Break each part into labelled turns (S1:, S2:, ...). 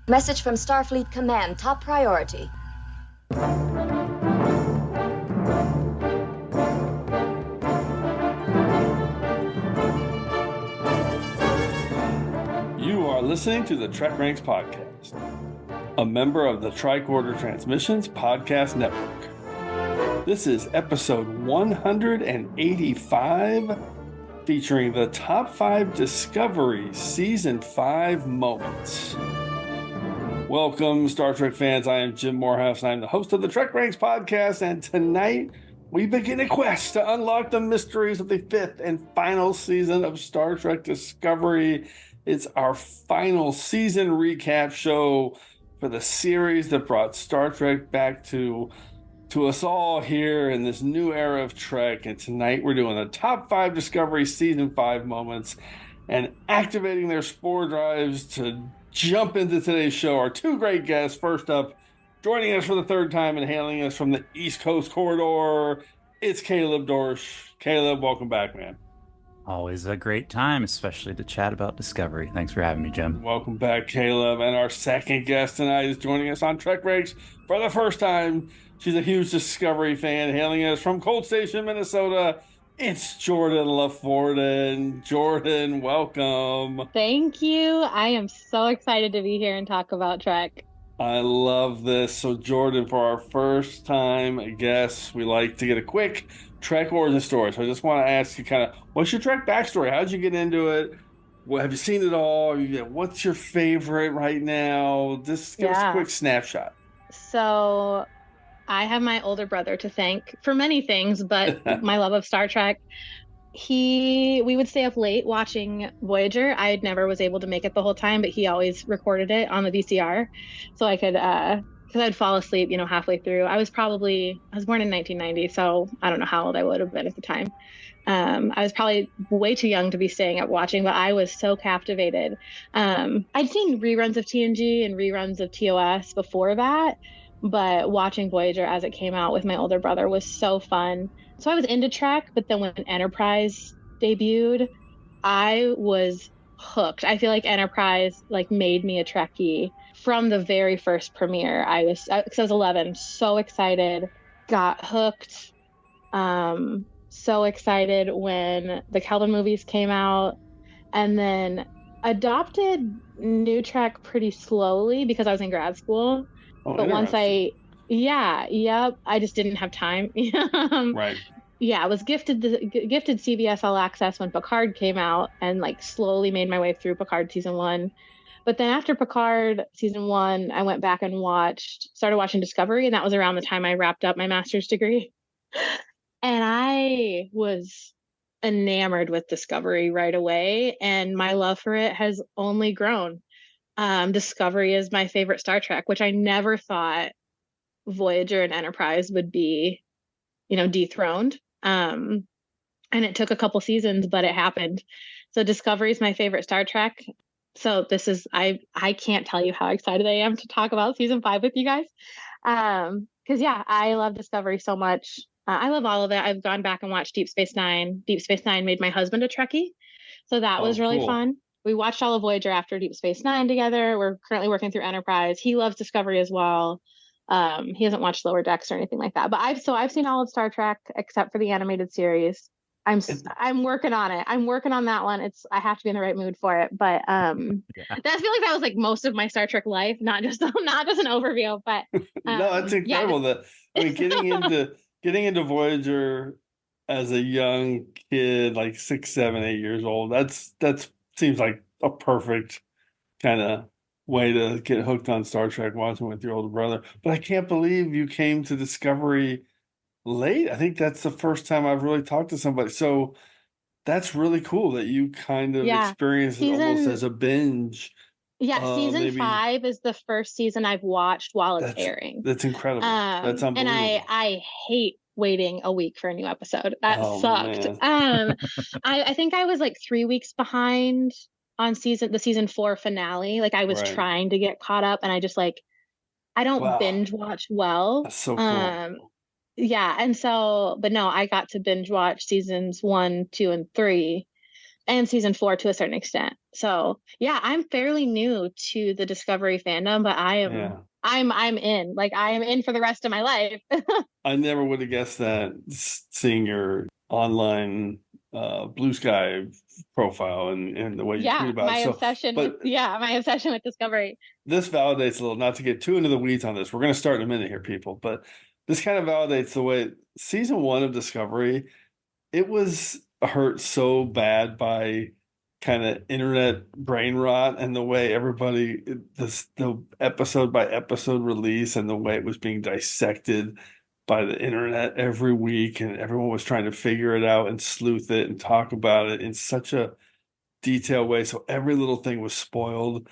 S1: Message from Starfleet Command, top priority.
S2: You are listening to the TrekRanks podcast, a member of the Tricorder Transmissions Podcast Network. This is episode 185, featuring the top 5 Discovery Season 5 moments. Welcome, Star Trek fans. I am Jim Morehouse, and I'm the host of the TrekRanks podcast, and tonight we begin a quest to unlock the mysteries of the 5th and final season of Star Trek Discovery. It's our final season recap show for the series that brought Star Trek back to us all here in this new era of Trek. And tonight we're doing the top 5 Discovery Season 5 moments, and activating their spore drives to jump into today's show are 2 great guests. First up, joining us for the 3rd time and hailing us from the East Coast corridor, it's Caleb Dorsch. Caleb, welcome back, man.
S3: Always a great time, especially to chat about Discovery. Thanks for having me, Jim.
S2: Welcome back, Caleb. And our second guest tonight is joining us on TrekRanks for the first time. She's a huge Discovery fan, hailing us from Cold Station, Minnesota. It's Jordan LaForden. Jordan, welcome.
S4: Thank you. I am so excited to be here and talk about Trek.
S2: I love this. So, Jordan, for our first time guest, we like to get a quick Trek origin story. So I just want to ask you kind of, what's your Trek backstory? How did you get into it? Well, have you seen it all? What's your favorite right now? Just give us a quick snapshot.
S4: So I have my older brother to thank for many things, but my love of Star Trek. We would stay up late watching Voyager. I never was able to make it the whole time, but he always recorded it on the VCR, so I could, because I'd fall asleep, halfway through. I was born in 1990, so I don't know how old I would have been at the time. I was probably way too young to be staying up watching, but I was so captivated. I'd seen reruns of TNG and reruns of TOS before that, but watching Voyager as it came out with my older brother was so fun. So I was into Trek, but then when Enterprise debuted, I was hooked. I feel like Enterprise made me a Trekkie from the very first premiere. I was 11, so excited, got hooked. So excited when the Kelvin movies came out, and then adopted New Trek pretty slowly because I was in grad school. But once I just didn't have time.
S2: Right.
S4: Yeah, I was gifted CBS All Access when Picard came out, and slowly made my way through Picard season 1. But then after Picard season 1, I went back and started watching Discovery, and that was around the time I wrapped up my master's degree. And I was enamored with Discovery right away, and my love for it has only grown. Discovery is my favorite Star Trek, which I never thought Voyager and Enterprise would be, dethroned. And it took a couple seasons, but it happened. So Discovery is my favorite Star Trek. So this is, I can't tell you how excited I am to talk about season 5 with you guys. Because I love Discovery so much. I love all of it. I've gone back and watched Deep Space Nine. Deep Space Nine made my husband a Trekkie, so that was really fun. We watched all of Voyager after Deep Space Nine together. We're currently working through Enterprise. He loves Discovery as well. He hasn't watched Lower Decks or anything like that. But I've seen all of Star Trek except for the animated series. I'm working on it. I'm working on that one. I have to be in the right mood for it. But I feel like that was most of my Star Trek life, not just an overview. But
S2: no, that's incredible. Getting into Voyager as a young kid, 6, 7, 8 years old, that seems like a perfect kind of way to get hooked on Star Trek, watching with your older brother. But I can't believe you came to Discovery late. I think that's the first time I've really talked to somebody. So that's really cool that you kind of experienced it almost as a binge.
S4: Yeah, season 5 is the first season I've watched while it's airing.
S2: That's incredible. That's unbelievable.
S4: And I hate waiting a week for a new episode. That sucked. I think I was 3 weeks behind on the season 4 finale. I was trying to get caught up, and I just I don't binge watch well.
S2: That's so cool.
S4: Yeah, and so, but no, I got to binge watch seasons 1, 2, and 3 and season 4 to a certain extent. So yeah, I'm fairly new to the Discovery fandom, but I'm in. Like, I am in for the rest of my life.
S2: I never would have guessed that, seeing your online Blue Sky profile and the way you tweet about it.
S4: My obsession with Discovery.
S2: This validates a little, not to get too into the weeds on this. We're going to start in a minute here, people, but this kind of validates the way season 1 of Discovery, it was hurt so bad by kind of internet brain rot and the way everybody, the episode by episode release and the way it was being dissected by the internet every week, and everyone was trying to figure it out and sleuth it and talk about it in such a detailed way. So every little thing was spoiled,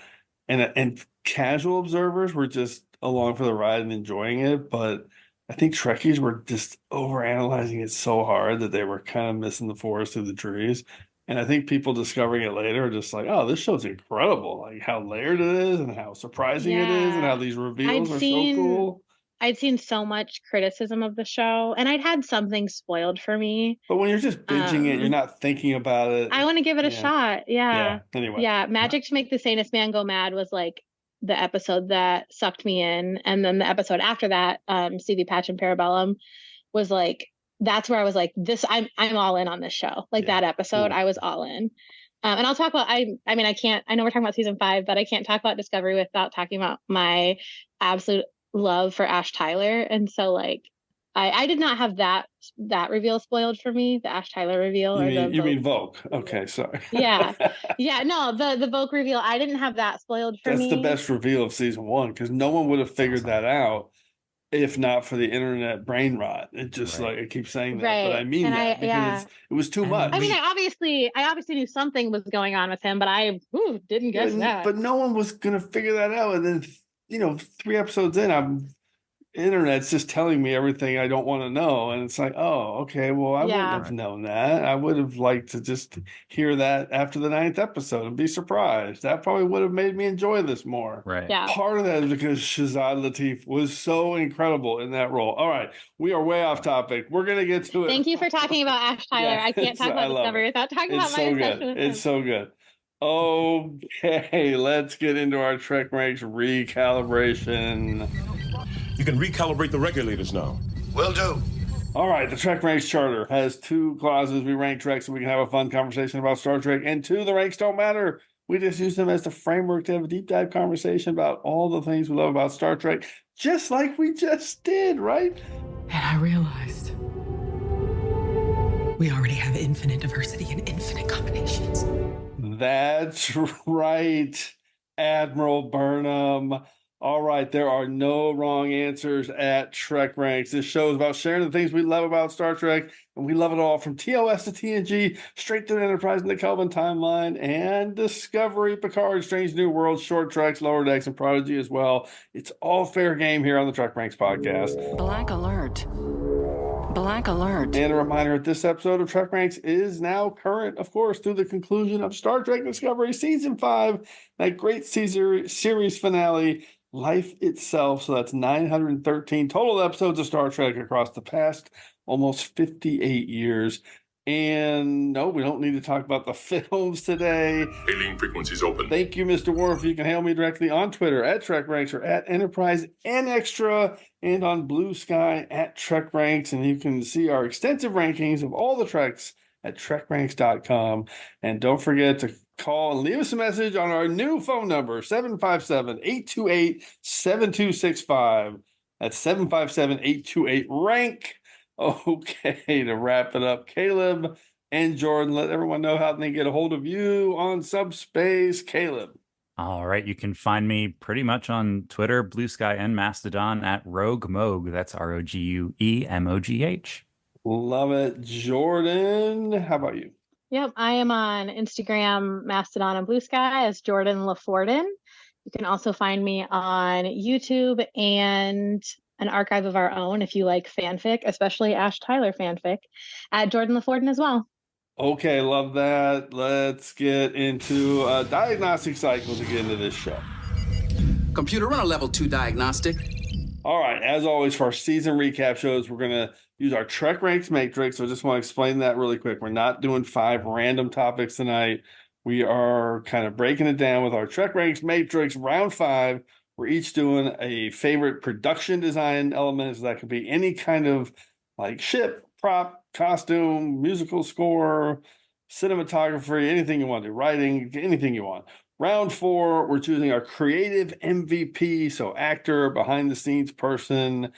S2: and casual observers were just along for the ride and enjoying it. But I think Trekkies were just overanalyzing it so hard that they were kind of missing the forest through the trees. And I think people discovering it later are just like, oh, this show's incredible. Like how layered it is and how surprising it is and how these reveals are so cool.
S4: I'd seen so much criticism of the show, and I'd had something spoiled for me.
S2: But when you're just binging it, you're not thinking about it.
S4: I want to give it a shot. Yeah.
S2: Anyway.
S4: Yeah. Magic to Make the Sanest Man Go Mad was like the episode that sucked me in. And then the episode after that, CV Patch and Parabellum, was like, that's where I was like, I'm all in on this show. Like that episode, I was all in. And I'll talk about, I know we're talking about season 5, but I can't talk about Discovery without talking about my absolute love for Ash Tyler. And so like I did not have that reveal spoiled for me, the Ash Tyler reveal.
S2: You mean Vogue? Okay, sorry.
S4: No, the Vogue reveal, I didn't have that spoiled for me.
S2: That's the best reveal of season 1, because no one would have figured that out if not for the internet brain rot. It just like, I keep saying that, but I mean that because it was too much.
S4: I mean, I obviously knew something was going on with him, but I didn't guess that.
S2: But no one was going to figure that out. And then, 3 episodes in, internet's just telling me everything I don't want to know. And it's like, oh, okay, well, I wouldn't have known that. I would have liked to just hear that after the 9th episode and be surprised. That probably would have made me enjoy this more.
S3: Right.
S4: Yeah.
S2: Part of that is because Shazad Latif was so incredible in that role. All right, we are way off topic. We're going to get to it.
S4: Thank you for talking about Ash Tyler. I can't talk about Discovery without talking about my obsession with him.
S2: It's so good. Okay, let's get into our TrekRanks recalibration.
S5: You can recalibrate the regulators now.
S6: Will do.
S2: All right, the TrekRanks Charter has 2 clauses. We rank Trek so we can have a fun conversation about Star Trek. And 2, the ranks don't matter. We just use them as the framework to have a deep dive conversation about all the things we love about Star Trek, just like we just did, right?
S7: And I realized we already have infinite diversity and infinite combinations.
S2: That's right, Admiral Burnham. All right, there are no wrong answers at TrekRanks. This show is about sharing the things we love about Star Trek, and we love it all, from TOS to TNG, straight to the Enterprise and the Kelvin timeline, and Discovery, Picard, Strange New Worlds, Short Treks, Lower Decks, and Prodigy as well. It's all fair game here on the TrekRanks podcast.
S8: Black alert. Black alert.
S2: And a reminder that this episode of TrekRanks is now current, of course, through the conclusion of Star Trek Discovery Season 5, that great series finale, Life Itself. So that's 913 total episodes of Star Trek across the past almost 58 years. And no, we don't need to talk about the films today.
S5: Alien frequencies open.
S2: Thank you, Mr. Worf. You can hail me directly on Twitter at TrekRanks or at Enterprise and Extra, and on Blue Sky at TrekRanks. And you can see our extensive rankings of all the Treks at TrekRanks.com. And don't forget to call and leave us a message on our new phone number, 757-828-7265. That's 757-828-RANK. Okay, to wrap it up, Caleb and Jordan, let everyone know how they get a hold of you on Subspace. Caleb.
S3: All right, you can find me pretty much on Twitter, Blue Sky, and Mastodon at Rogue Mogue. That's ROGUEMOGH.
S2: Love it. Jordan, how about you?
S4: Yep, I am on Instagram, Mastodon, and Blue Sky as Jordan LaForden. You can also find me on YouTube and an archive of our own, if you like fanfic, especially Ash Tyler fanfic, at Jordan LaForden as well.
S2: Okay, love that. Let's get into a diagnostic cycle to get into this show.
S9: Computer, run a level 2 diagnostic.
S2: All right. As always, for our season recap shows, we're going to use our TrekRanks matrix. So I just want to explain that really quick. We're not doing 5 random topics tonight. We are kind of breaking it down with our TrekRanks matrix. Round 5, we're each doing a favorite production design element. So that could be any kind of like ship, prop, costume, musical score, cinematography, anything you want to do, writing, anything you want. Round 4, we're choosing our creative MVP, so actor, behind the scenes person.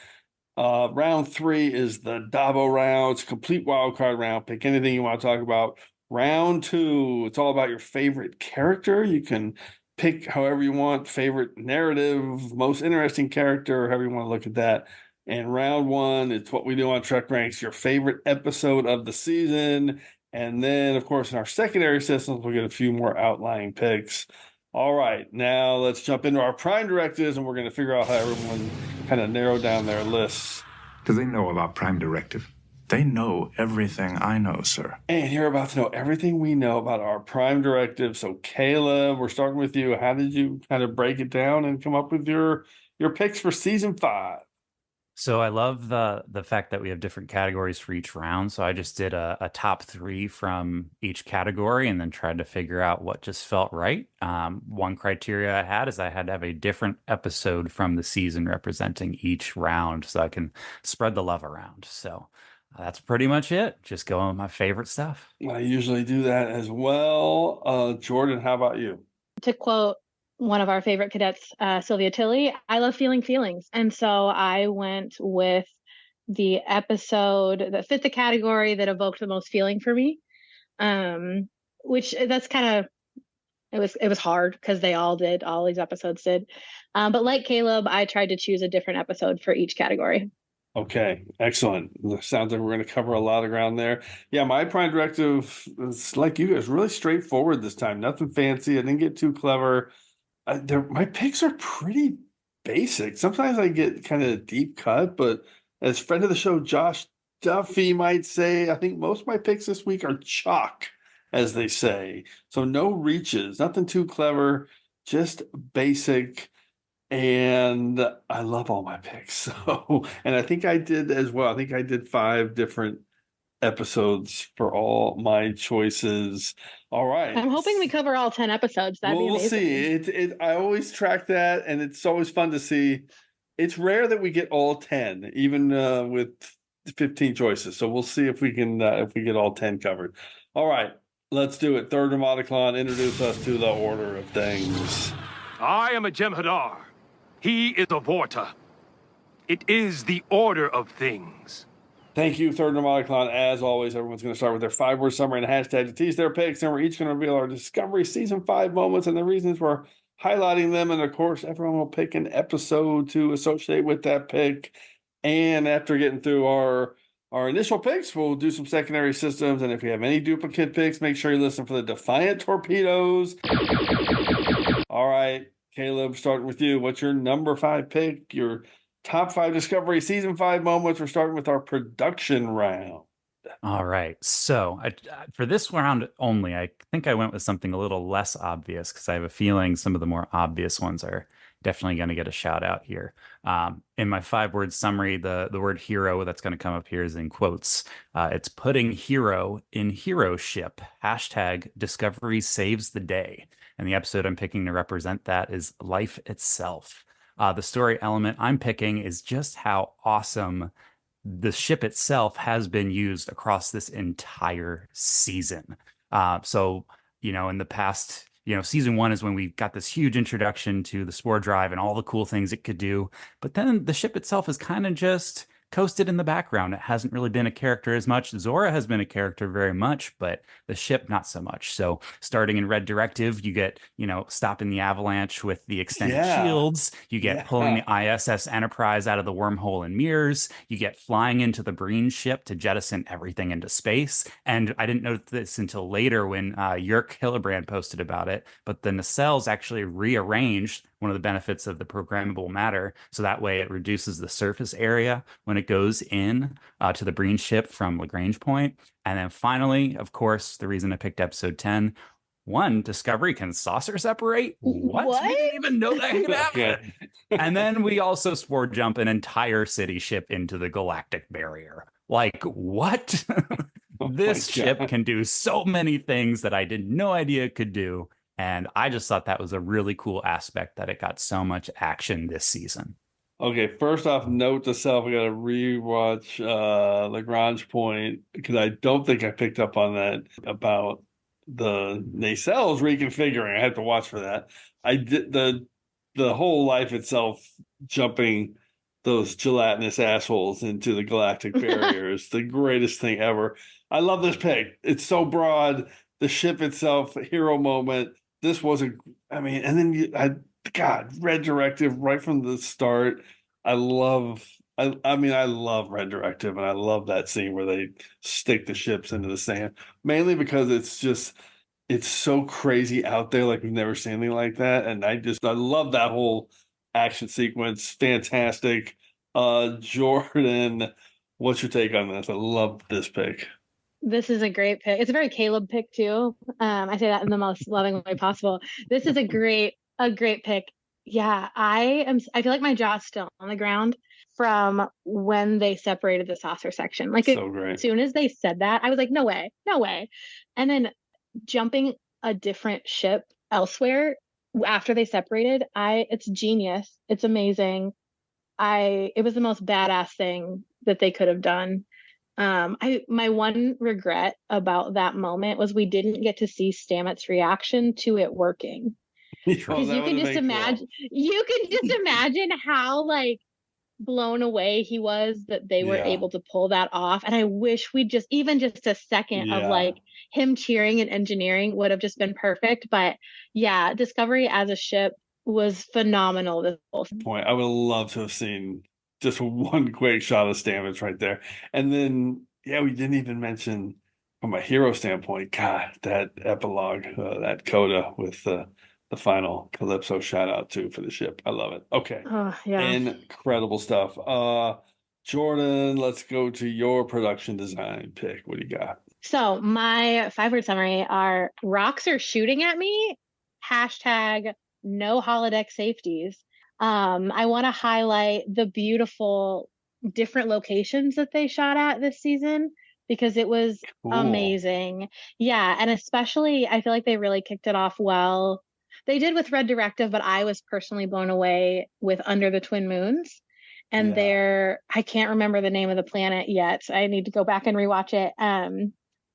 S2: Round 3 is the Dabo rounds, complete wildcard round. Pick anything you want to talk about. Round 2, it's all about your favorite character. You can pick however you want, favorite narrative, most interesting character, however you want to look at that. And round 1, it's what we do on TrekRanks, your favorite episode of the season. And then, of course, in our secondary systems, we'll get a few more outlying picks. All right, now let's jump into our prime directives, and we're going to figure out how everyone kind of narrow down their lists.
S6: Do they know about prime directive? They know everything I know, sir.
S2: And you're about to know everything we know about our prime directive. So, Caleb, we're starting with you. How did you kind of break it down and come up with your picks for season 5?
S3: So I love the fact that we have different categories for each round. So I just did a top 3 from each category and then tried to figure out what just felt right. One criteria I had is I had to have a different episode from the season representing each round so I can spread the love around. So that's pretty much it. Just going with my favorite stuff.
S2: I usually do that as well. Jordan, how about you?
S4: To quote one of our favorite cadets, Sylvia Tilley, I love feeling feelings. And so I went with the episode that fit the category that evoked the most feeling for me. Which that's kind of, it was hard because they all these episodes did. But like Caleb, I tried to choose a different episode for each category.
S2: Okay, excellent. Sounds like we're going to cover a lot of ground there. Yeah, my prime directive is like you guys, really straightforward this time. Nothing fancy. I didn't get too clever. My picks are pretty basic. Sometimes I get kind of deep cut, but as friend of the show, Josh Duffy might say, I think most of my picks this week are chalk, as they say. So no reaches, nothing too clever, just basic. And I love all my picks. So, and I think I did as well. I think I did 5 different episodes for all my choices. All right.
S4: I'm hoping we cover all 10 episodes. That'd be amazing.
S2: We'll see. I always track that, and it's always fun to see. It's rare that we get all 10, even with 15 choices. So we'll see if we can if we get all 10 covered. All right, let's do it. Third Dramaticon, introduce us to the order of things.
S9: I am a Jem'Hadar. He is a Vorta. It is the order of things.
S2: Thank you, Third Dramaticon. As always, everyone's going to start with their 5-word summary and a hashtag to tease their picks, and we're each going to reveal our Discovery Season 5 moments and the reasons we're highlighting them. And, of course, everyone will pick an episode to associate with that pick. And after getting through our initial picks, we'll do some secondary systems. And if you have any duplicate picks, make sure you listen for the Defiant Torpedoes. All right, Caleb, starting with you. What's your number 5 pick? Your top 5 Discovery Season 5 moments. We're starting with our production round.
S3: All right. So for this round only, I think I went with something a little less obvious because I have a feeling some of the more obvious ones are definitely going to get a shout out here. In my 5-word summary, the word hero that's going to come up here is in quotes. It's putting hero in hero ship. Hashtag Discovery saves the day. And the episode I'm picking to represent that is Life Itself. The story element I'm picking is just how awesome the ship itself has been used across this entire season. So, in the past, season 1 is when we got this huge introduction to the spore drive and all the cool things it could do. But then the ship itself is kind of just coasted in the background. It hasn't really been a character as much. Zora has been a character very much, but the ship not so much. So starting in Red Directive, you get, stopping the avalanche with the extended shields. You get pulling the ISS Enterprise out of the wormhole in mirrors. You get flying into the Breen ship to jettison everything into space. And I didn't know this until later when Yerk Hillebrand posted about it, but the nacelles actually rearranged one of the benefits of the programmable matter. So that way it reduces the surface area when it goes in to the Breen ship from Lagrange Point. And then finally, of course, the reason I picked episode 10, Discovery can saucer separate? What? We didn't even know that could happen. And then we also spore jump an entire city ship into the galactic barrier. Like, what? This ship can do so many things that I did no idea it could do. And I just thought that was a really cool aspect that it got so much action this season.
S2: Okay, first off, note to self, I got to rewatch Lagrange Point because I don't think I picked up on that about the nacelles reconfiguring. I had to watch for that. I did the whole life itself jumping those gelatinous assholes into the galactic barrier is the greatest thing ever. I love this pick. It's so broad. The ship itself, hero moment. This wasn't, I mean, and then God, Red Directive right from the start. I love Red Directive, and I love that scene where they stick the ships into the sand, mainly because it's so crazy out there, like we've never seen anything like that. And I love that whole action sequence. Fantastic. Jordan, what's your take on this? I love this pick.
S4: This is a great pick. It's a very Caleb pick too. I say that in the most loving way possible. This is a great pick. Yeah, I feel like my jaw's still on the ground from when they separated the saucer section. Like
S2: so great.
S4: As soon as they said that, I was like, no way. And then jumping a different ship elsewhere after they separated, it's genius. It's amazing. It was the most badass thing that they could have done. My one regret about that moment was we didn't get to see Stamets' reaction to it working. Because you can just imagine how like blown away he was that they were able to pull that off. And I wish we even just a second of like him cheering and engineering would have just been perfect. But yeah, Discovery as a ship was phenomenal this whole
S2: point. I would love to have seen just one quick shot of Stamets right there. And then, we didn't even mention from a hero standpoint, God, that epilogue, that coda with the final Calypso shout out too for the ship. I love it. Okay. Incredible stuff. Jordan, let's go to your production design pick. What do you got?
S4: So my 5-word summary are rocks are shooting at me. # no holodeck safeties. I want to highlight the beautiful different locations that they shot at this season because it was amazing. Yeah. And especially, I feel like they really kicked it off well. They did with Red Directive, but I was personally blown away with Under the Twin Moons. And I can't remember the name of the planet yet. I need to go back and rewatch it.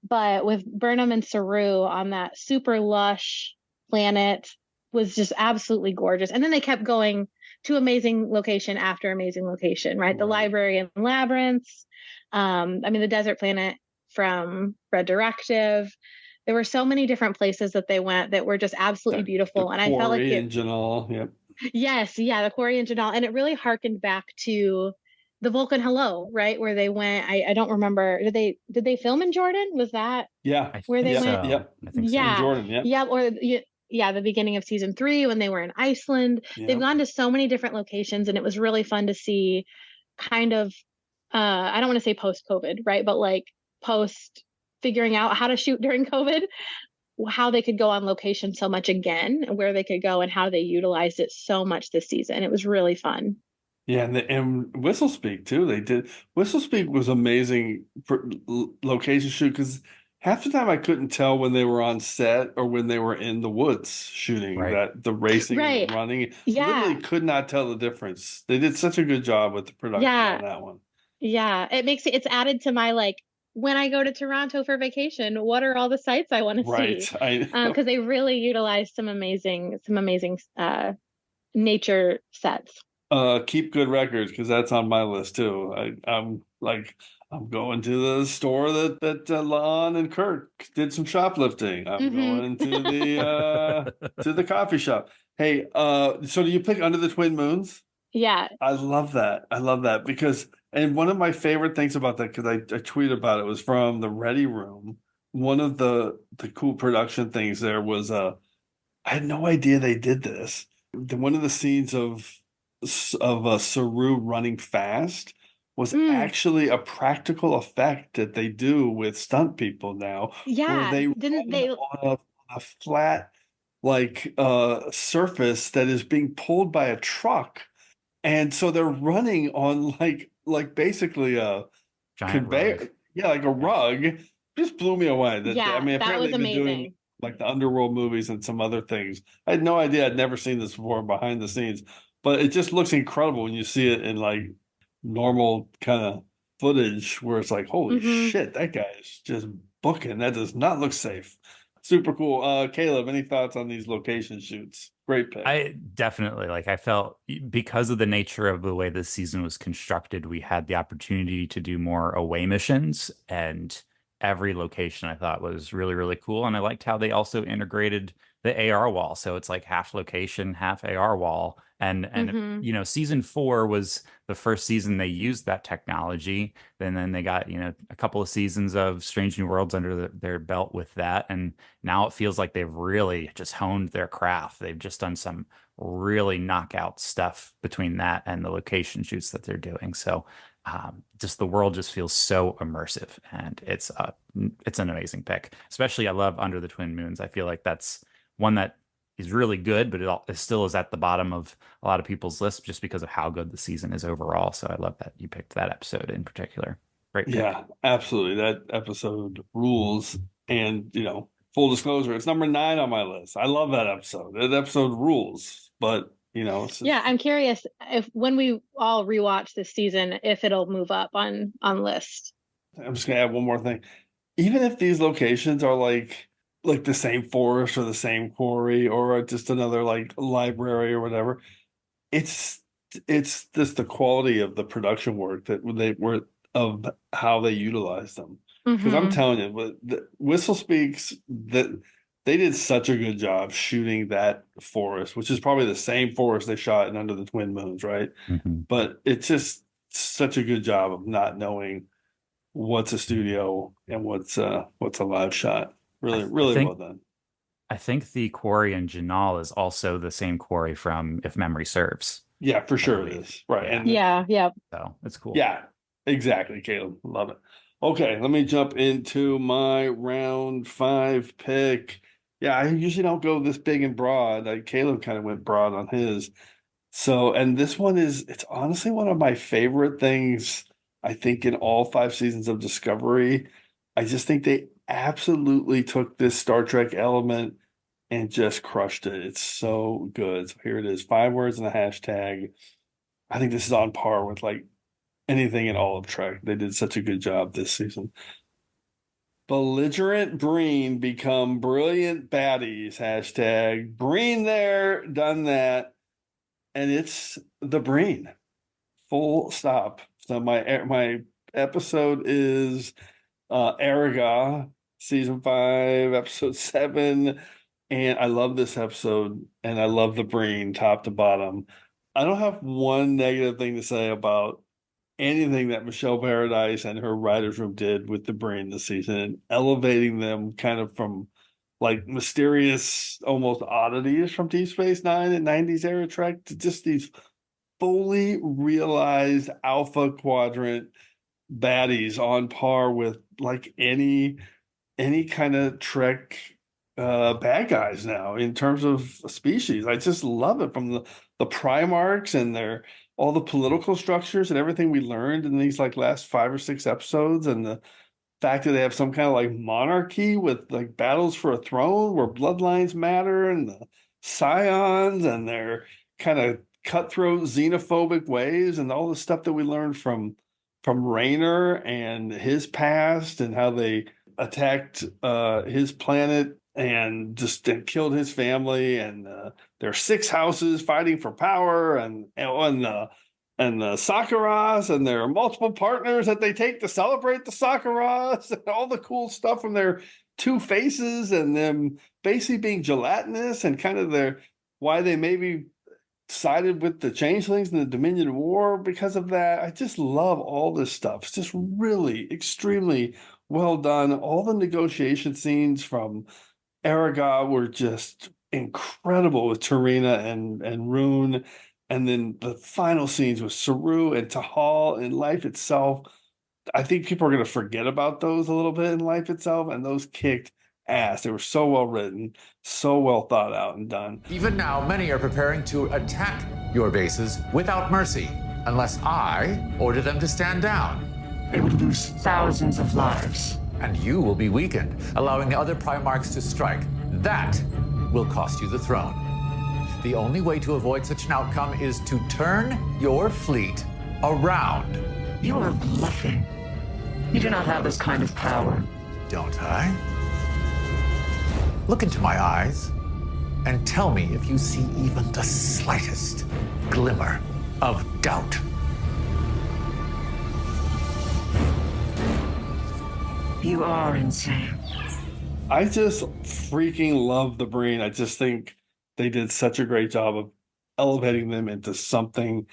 S4: But with Burnham and Saru on that super lush planet was just absolutely gorgeous. And then they kept going to amazing location after amazing location, right? The library and labyrinths. The desert planet from Red Directive. There were so many different places that they went that were just absolutely beautiful. And I felt like Yes, the quarry and Janal. And it really harkened back to the Vulcan Hello, right? Where they went. I don't remember. Did they film in Jordan? Was that where they went?
S2: Yep. I think so. In Jordan,
S4: the beginning of season 3 when they were in Iceland. They've gone to so many different locations, and it was really fun to see kind of I don't want to say post-COVID, right? But like post figuring out how to shoot during COVID, how they could go on location so much again, where they could go and how they utilized it so much this season. It was really fun.
S2: Yeah, and Whistle Speak too. They did. Whistle Speak was amazing for location shoot because half the time I couldn't tell when they were on set or when they were in the woods shooting the racing and the running. Literally could not tell the difference. They did such a good job with the production on that one.
S4: Yeah, it's added to my like when I go to Toronto for vacation, what are all the sites I want to see? Because they really utilized some amazing nature sets.
S2: Keep good records because that's on my list too. I'm going to the store that Lon and Kurt did some shoplifting. I'm going to the coffee shop. Hey, so do you pick Under the Twin Moons?
S4: Yeah.
S2: I love that because, and one of my favorite things about that, because I tweeted about it, was from the Ready Room. One of the cool production things there was, I had no idea they did this. One of the scenes of Saru running fast was actually a practical effect that they do with stunt people now.
S4: Yeah.
S2: Where they on a flat surface that is being pulled by a truck And so they're running on like basically a
S3: Giant
S2: conveyor.
S3: rug.
S2: Yeah, like a rug. Just blew me away. I
S4: Yeah,
S2: mean,
S4: that
S2: apparently
S4: was
S2: they've been doing
S4: amazing.
S2: like the underworld movies and some other things. I had no idea. I'd never seen this before behind the scenes, but it just looks incredible when you see it in like normal kind of footage where it's like, holy shit, that guy is just booking. That does not look safe. Super cool. Caleb, any thoughts on these location shoots? Great pick.
S3: I definitely I felt because of the nature of the way this season was constructed, we had the opportunity to do more away missions, and every location I thought was really, really cool. And I liked how they also integrated the AR wall. So it's like half location, half AR wall. And you know, season 4 was the first season they used that technology. Then they got, you know, a couple of seasons of Strange New Worlds under their belt with that. And now it feels like they've really just honed their craft. They've just done some really knockout stuff between that and the location shoots that they're doing. So just the world just feels so immersive, and it's an amazing pick. Especially, I love Under the Twin Moons. I feel like that's one that is really good, but it still is at the bottom of a lot of people's lists just because of how good the season is overall. So I love that you picked that episode in particular. Great pick.
S2: Yeah, absolutely. That episode rules. And, you know, full disclosure, it's number 9 on my list. I love that episode. That episode rules. But, you know,
S4: yeah, I'm curious if when we all rewatch this season, if it'll move up on list.
S2: I'm just gonna add one more thing. Even if these locations are like the same forest or the same quarry or just another like library or whatever, it's just the quality of the production work that they were of how they utilize them. Because I'm telling you, but the Whistle Speaks that they did such a good job shooting that forest, which is probably the same forest they shot in Under the Twin Moons, right? But it's just such a good job of not knowing what's a studio and what's a live shot. Really, really well done.
S3: I think the quarry in Janal is also the same quarry from If Memory Serves.
S2: Yeah, for sure it is. Right.
S3: Yeah.
S2: And
S4: yeah.
S3: So it's cool.
S2: Yeah, exactly, Caleb. Love it. Okay, let me jump into my round 5 pick. Yeah, I usually don't go this big and broad. Caleb kind of went broad on his. So, and this one it's honestly one of my favorite things, I think, in all 5 seasons of Discovery. I just think they absolutely took this Star Trek element and just crushed it. It's so good. So here it is, 5 words and a hashtag. I think this is on par with like anything in all of Trek. They did such a good job this season. Belligerent Breen become brilliant baddies. Hashtag Breen there, done that. And it's the Breen. Full stop. So my episode is Araga, season 5, episode 7. And I love this episode, and I love the Breen top to bottom. I don't have one negative thing to say about anything that Michelle Paradise and her writers room did with the Breen this season, and elevating them kind of from like mysterious, almost oddities from Deep Space Nine and 90s era Trek to just these fully realized Alpha Quadrant baddies on par with like any kind of Trek bad guys now in terms of species. I just love it, from the Primarchs and their all the political structures and everything we learned in these like last 5 or 6 episodes, and the fact that they have some kind of like monarchy with like battles for a throne where bloodlines matter, and the scions and their kind of cutthroat xenophobic ways, and all the stuff that we learned from Rayner and his past, and how they attacked his planet and just killed his family, and their 6 houses fighting for power, and the Sakharas and their multiple partners that they take to celebrate the Sakharas, and all the cool stuff from their 2 faces, and them basically being gelatinous, and kind of why they maybe sided with the Changelings in the Dominion War because of that. I just love all this stuff. It's just really extremely well done. All the negotiation scenes from Araga were just incredible with Tarina and Rune. And then the final scenes with Saru and Tahal in Life Itself. I think people are going to forget about those a little bit in Life Itself, and those kicked ass. They were so well written, so well thought out and done.
S10: Even now, many are preparing to attack your bases without mercy, unless I order them to stand down.
S8: They would lose thousands of lives.
S10: And you will be weakened, allowing the other Primarchs to strike. That will cost you the throne. The only way to avoid such an outcome is to turn your fleet around.
S8: You are bluffing. You do not have this kind of power.
S10: Don't I? Look into my eyes and tell me if you see even the slightest glimmer of doubt.
S8: You are insane.
S2: I just freaking love the Breen. I just think they did such a great job of elevating them into something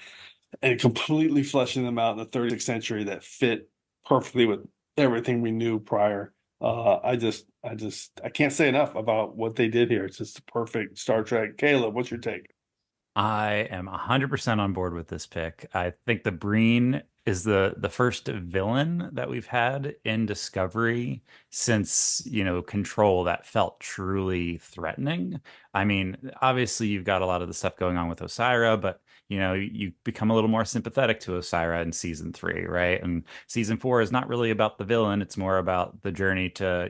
S2: and completely fleshing them out in the 36th century that fit perfectly with everything we knew prior. I can't say enough about what they did here. It's just a perfect Star Trek. Caleb, what's your take?
S3: I am 100% on board with this pick. I think the Breen is the first villain that we've had in Discovery since, Control that felt truly threatening. I mean, obviously you've got a lot of the stuff going on with Osira, but you become a little more sympathetic to Osira in season 3, right? And season 4 is not really about the villain. It's more about the journey to,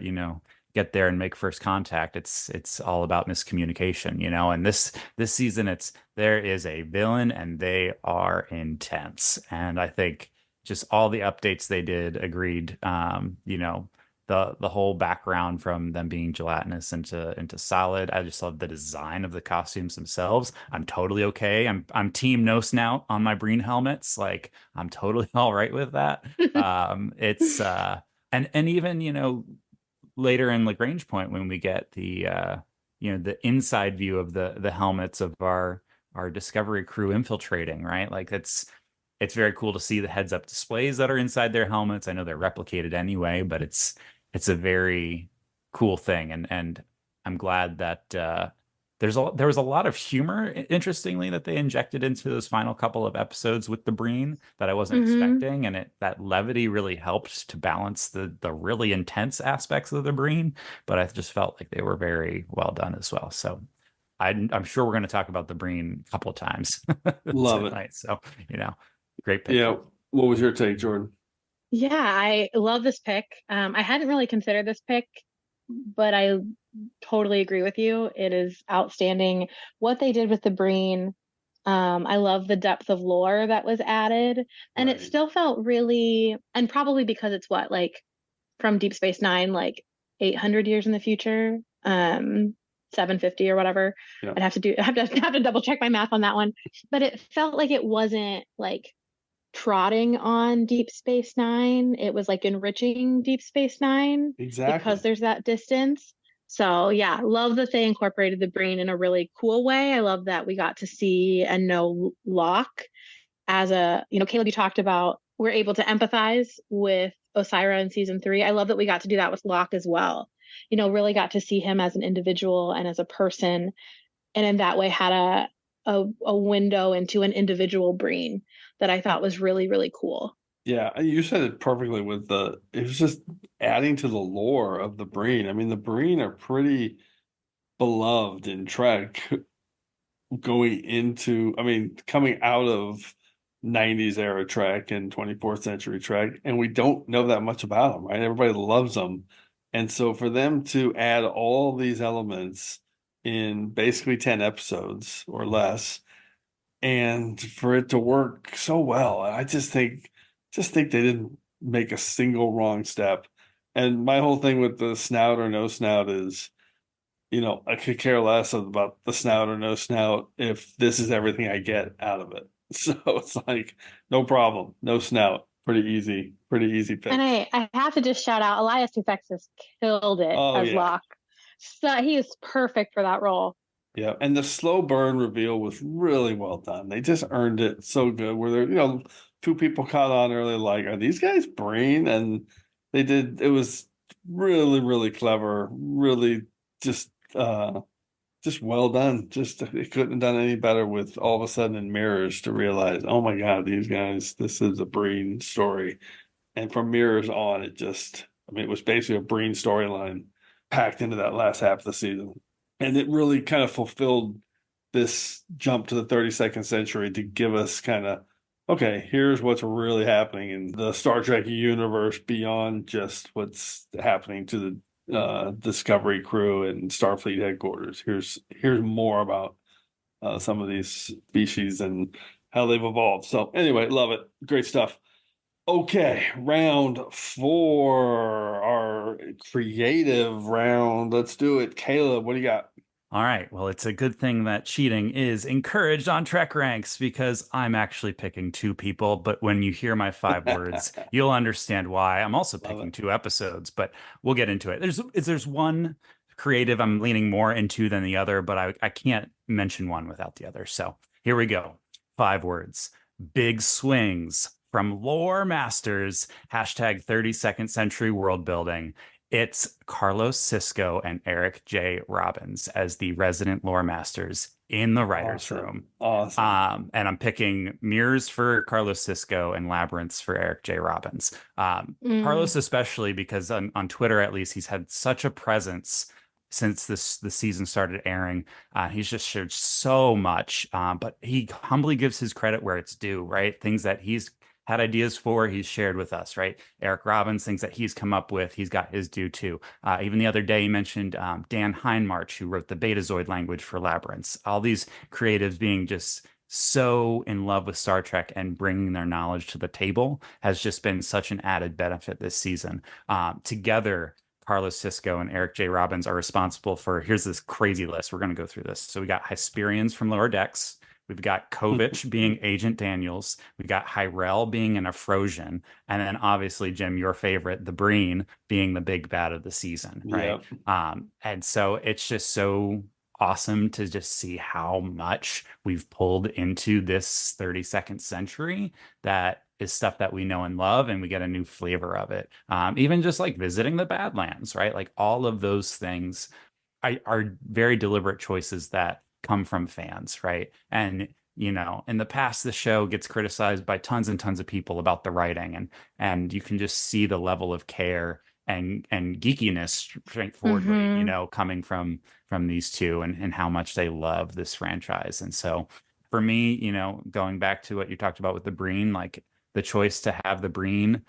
S3: get there and make first contact. It's all about miscommunication, and this season there is a villain and they are intense. And I think just all the updates they did agreed, the whole background from them being gelatinous into solid. I just love the design of the costumes themselves. I'm totally okay. I'm team no snout on my Breen helmets. Like, I'm totally all right with that. It's and even later in Lagrange Point, when we get the the inside view of the helmets of our Discovery crew infiltrating, right? Like, it's very cool to see the heads up displays that are inside their helmets. I know they're replicated anyway, but it's a very cool thing, and I'm glad that there was a lot of humor, interestingly, that they injected into those final couple of episodes with the Breen that I wasn't expecting, and that levity really helped to balance the really intense aspects of the Breen. But I just felt like they were very well done as well. So I'm sure we're going to talk about the Breen a couple of times.
S2: Love
S3: tonight. So great pick.
S2: Yeah. What was your take, Jordan?
S4: Yeah, I love this pick. I hadn't really considered this pick, but I totally agree with you. It is outstanding what they did with the Breen. I love the depth of lore that was added, and it still felt really, and probably because it's from Deep Space Nine, 800 years in the future, 750 or whatever.
S2: Yeah.
S4: I have to double check my math on that one, but it felt like it wasn't trotting on Deep Space Nine. It was enriching Deep Space Nine,
S2: exactly,
S4: because there's that distance. So yeah, love that they incorporated the Breen in a really cool way. I love that we got to see and know Locke as Caleb, you talked about we're able to empathize with Osira in season 3. I love that we got to do that with Locke as well. Really got to see him as an individual and as a person, and in that way had a window into an individual Breen that I thought was really, really cool.
S2: Yeah, you said it perfectly it was just adding to the lore of the Breen. I mean, the Breen are pretty beloved in Trek coming out of 90s era Trek and 24th century Trek, and we don't know that much about them, right? Everybody loves them. And so for them to add all these elements in basically 10 episodes or less, and for it to work so well, I just think they didn't make a single wrong step. And my whole thing with the snout or no snout is, I could care less about the snout or no snout if this is everything I get out of it. So it's no problem, no snout. Pretty easy pick.
S4: And I have to just shout out Elias Tufexis killed it as Locke. So he is perfect for that role.
S2: Yeah, and the slow burn reveal was really well done. They just earned it so good. Where there, two people caught on early, are these guys Breen? And they did. It was really, really clever. Really, just well done. They couldn't have done any better with all of a sudden in Mirrors to realize, oh my God, these guys, this is a Breen story. And from Mirrors on, it was basically a Breen storyline packed into that last half of the season. And it really kind of fulfilled this jump to the 32nd century to give us kind of, okay, here's what's really happening in the Star Trek universe beyond just what's happening to the Discovery crew and Starfleet headquarters. Here's more about some of these species and how they've evolved. So anyway, love it. Great stuff. Okay, round 4, our creative round. Let's do it. Caleb, what do you got?
S3: All right. Well, it's a good thing that cheating is encouraged on TrekRanks because I'm actually picking 2 people. But when you hear my 5 words, you'll understand why. I'm also picking 2 episodes, but we'll get into it. There's one creative I'm leaning more into than the other, but I can't mention one without the other. So here we go. 5 words. Big swings from lore masters. Hashtag 32nd century world building. It's Carlos Sisko and Eric J. Robbins as the resident lore masters in the writer's room.
S2: Awesome.
S3: And I'm picking Mirrors for Carlos Sisko and Labyrinths for Eric J. Robbins. Carlos especially because on Twitter, at least, he's had such a presence since the season started airing. He's just shared so much, but he humbly gives his credit where it's due, right? Things that he's had ideas for, he's shared with us, right? Eric Robbins, things that he's come up with, he's got his due too. Even the other day, he mentioned Dan Hindmarch, who wrote the Betazoid language for Labyrinths. All these creatives being just so in love with Star Trek and bringing their knowledge to the table has just been such an added benefit this season. Together, Carlos Sisko and Eric J. Robbins are responsible for, here's this crazy list. We're going to go through this. So we got Hysperians from Lower Decks. We've got Kovich being Agent Daniels. We've got Hyrel being an Afrosian. And then obviously, Jim, your favorite, the Breen, being the big bad of the season, right? Yep. And so it's just so awesome to just see how much we've pulled into this 32nd century that is stuff that we know and love, and we get a new flavor of it. Even just like visiting the Badlands, right? Like all of those things are very deliberate choices that come from fans, right? And you know, in the past, the show gets criticized by tons and tons of people about the writing, and you can just see the level of care and geekiness straightforwardly, you know, coming from these two and how much they love this franchise. And so for me, you know, going back to what you talked about with the Breen, like the choice to have the Breen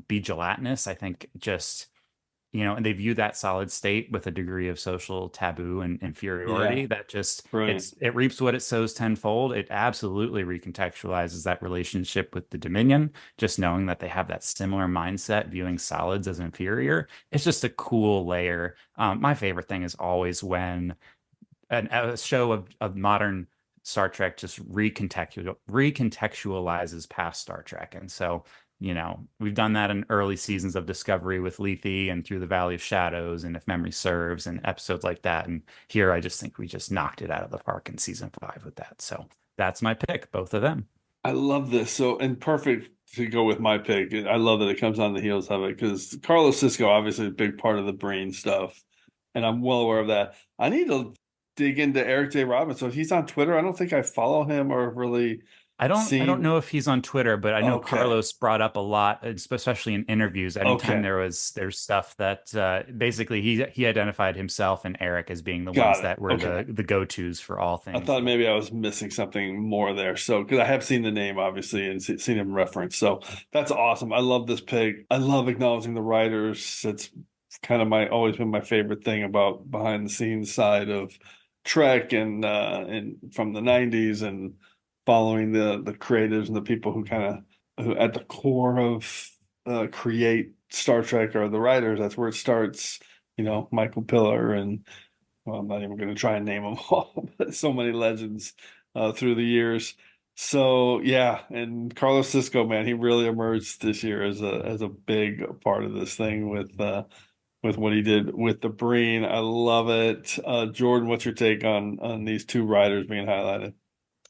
S3: be gelatinous, I think just, you know, and they view that solid state with a degree of social taboo and inferiority that just it reaps what it sows tenfold. It absolutely recontextualizes that relationship with the Dominion, just knowing that they have that similar mindset, viewing solids as inferior. It's just a cool layer. My favorite thing is always when a show of modern Star Trek just recontextualizes past Star Trek. And so, you know, we've done that in early seasons of Discovery with Lethe and Through the Valley of Shadows and If Memory Serves and episodes like that. And here I just think we just knocked it out of the park in season 5 with that. So that's my pick, both of them.
S2: I love this. So, and perfect to go with my pick. I love that it comes on the heels of it because Carlos Sisko, obviously a big part of the Breen stuff. And I'm well aware of that. I need to dig into Eric J. Robbins. So he's on Twitter. I don't think I follow him or really... I don't know
S3: if he's on Twitter, but I know Carlos brought up a lot, especially in interviews. Anytime there's stuff that basically he identified himself and Eric as being the ones that were the go-tos for all things.
S2: I thought maybe I was missing something more there. So because I have seen the name obviously and seen him referenced. So that's awesome. I love this pick. I love acknowledging the writers. It's kind of always been my favorite thing about behind the scenes side of Trek and from the 90s and following the creatives and the people who at the core of create Star Trek are the writers. That's where it starts. You know, Michael Piller and well, I'm not even going to try and name them all, but so many legends through the years. So yeah, and Carlos Sisko, man, he really emerged this year as a big part of this thing with what he did with the Breen. I love it. Jordan, what's your take on these 2 writers being highlighted?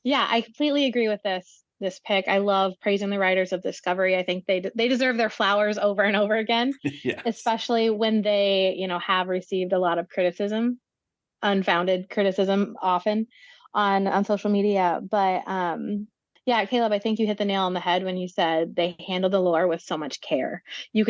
S4: Yeah, I completely agree with this pick. I love praising the writers of Discovery. I think they deserve their flowers over and over again, yes. Especially when they, you know, have received a lot of criticism, unfounded criticism often on social media. But yeah, Caleb, I think you hit the nail on the head when you said they handled the lore with so much care. I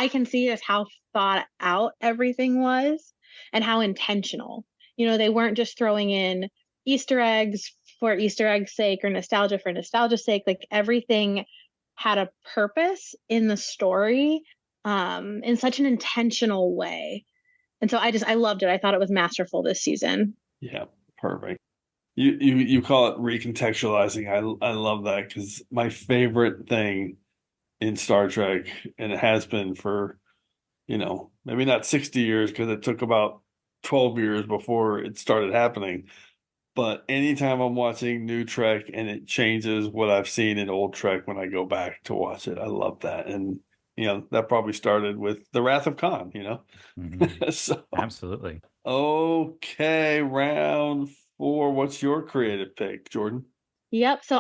S4: can see as how thought out everything was and how intentional. they weren't just throwing in Easter eggs for Easter egg's sake or nostalgia for nostalgia's sake. Like everything had a purpose in the story in such an intentional way. And so I loved it. I thought it was masterful this season.
S2: Yeah, perfect. You call it recontextualizing. I love that, because my favorite thing in Star Trek, and it has been for, maybe not 60 years, because it took about 12 years before it started happening. But anytime I'm watching new Trek and it changes what I've seen in old Trek when I go back to watch it, I love that. And, that probably started with The Wrath of Khan,
S3: Mm-hmm.
S2: So,
S3: absolutely.
S2: Okay, round 4. What's your creative pick, Jordan?
S4: Yep. So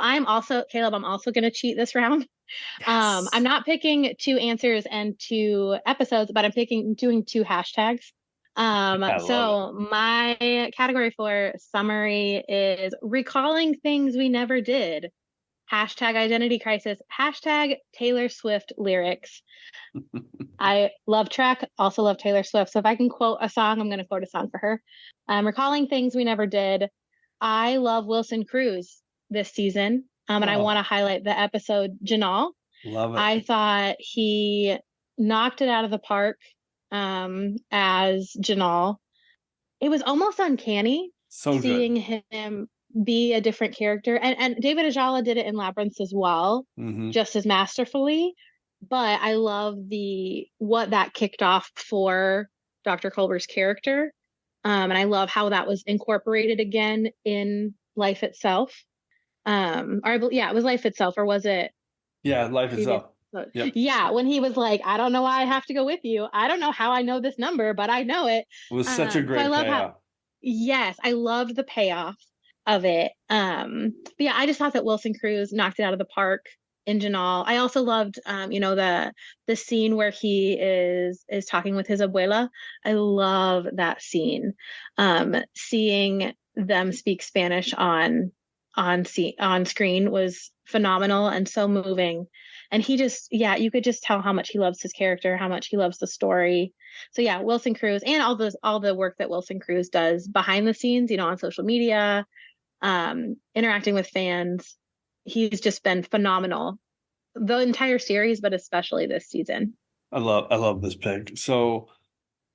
S4: Caleb, I'm also going to cheat this round.
S3: Yes.
S4: I'm not picking 2 answers and 2 episodes, but I'm doing 2 hashtags. So my category for summary is recalling things we never did. Hashtag identity crisis, hashtag Taylor Swift lyrics. I love Trek, also love Taylor Swift. So if I can quote a song, I'm going to quote a song for her. Recalling things we never did. I love Wilson Cruz this season. And I want to highlight the episode Janal.
S2: Love it.
S4: I thought he knocked it out of the park as Janal. It was almost uncanny seeing him be a different character. And David Ajala did it in Labyrinth as well, just as masterfully. But I love what that kicked off for Dr. Culber's character. And I love how that was incorporated again in Life Itself. It was Life Itself, or was it?
S2: Yeah, Life Itself. Yep.
S4: Yeah, when he was like, I don't know why I have to go with you. I don't know how I know this number, but I know it.
S2: It was such a great payoff.
S4: Yes, I loved the payoff of it. But yeah, I just thought that Wilson Cruz knocked it out of the park in Janal. I also loved, the scene where he is talking with his abuela. I love that scene. Seeing them speak Spanish on screen was phenomenal and so moving. And he you could just tell how much he loves his character, how much he loves the story. So yeah, Wilson Cruz, and all the work that Wilson Cruz does behind the scenes, on social media, interacting with fans. He's just been phenomenal the entire series, but especially this season.
S2: I love this pick. So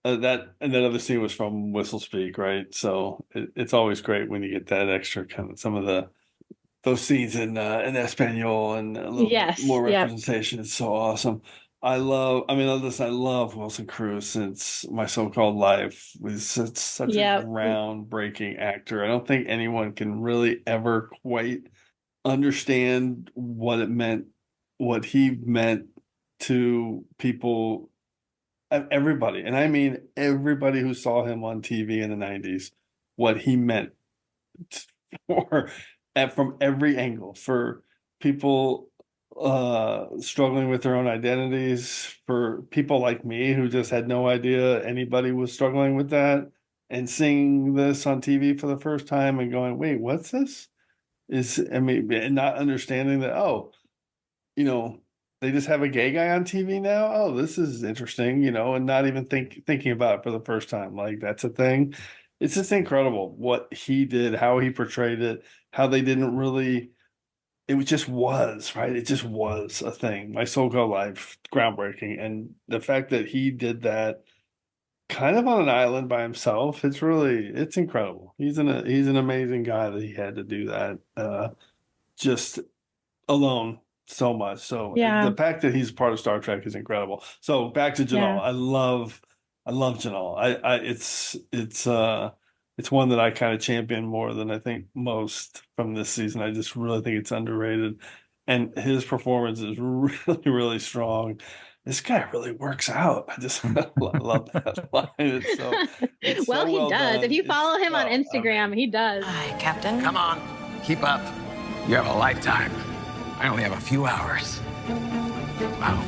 S2: that other scene was from Whistle Speak, right? So it's always great when you get that extra kind of some of those scenes in Espanol and a little bit more representation. It's so awesome. I love Wilson Cruz since My So-Called Life. Was such a groundbreaking actor. I don't think anyone can really ever quite understand what he meant to people, everybody. And I mean everybody who saw him on TV in the 90s, what he meant from every angle, for people struggling with their own identities, for people like me who just had no idea anybody was struggling with that, and seeing this on TV for the first time and going, wait, what's this? And not understanding that, they just have a gay guy on TV now. Oh, this is interesting, and not even thinking about it for the first time. Like, that's a thing. It's just incredible what he did, how he portrayed it, how they didn't really, it just was, right? It just was a thing. My So-Called Life, groundbreaking. And the fact that he did that kind of on an island by himself, it's incredible. He's an amazing guy that he had to do that just alone so much. So the fact that he's part of Star Trek is incredible. So back to Janal. I love Janal. It's one that I kind of champion more than I think most from this season. I just really think it's underrated, and his performance is really, really strong. This guy really works out. I just love that line. It's
S4: he
S2: well
S4: does.
S2: done.
S4: If you follow him on Instagram, he does.
S7: Hi, Captain.
S11: Come on, keep up. You have a lifetime. I only have a few hours. Wow,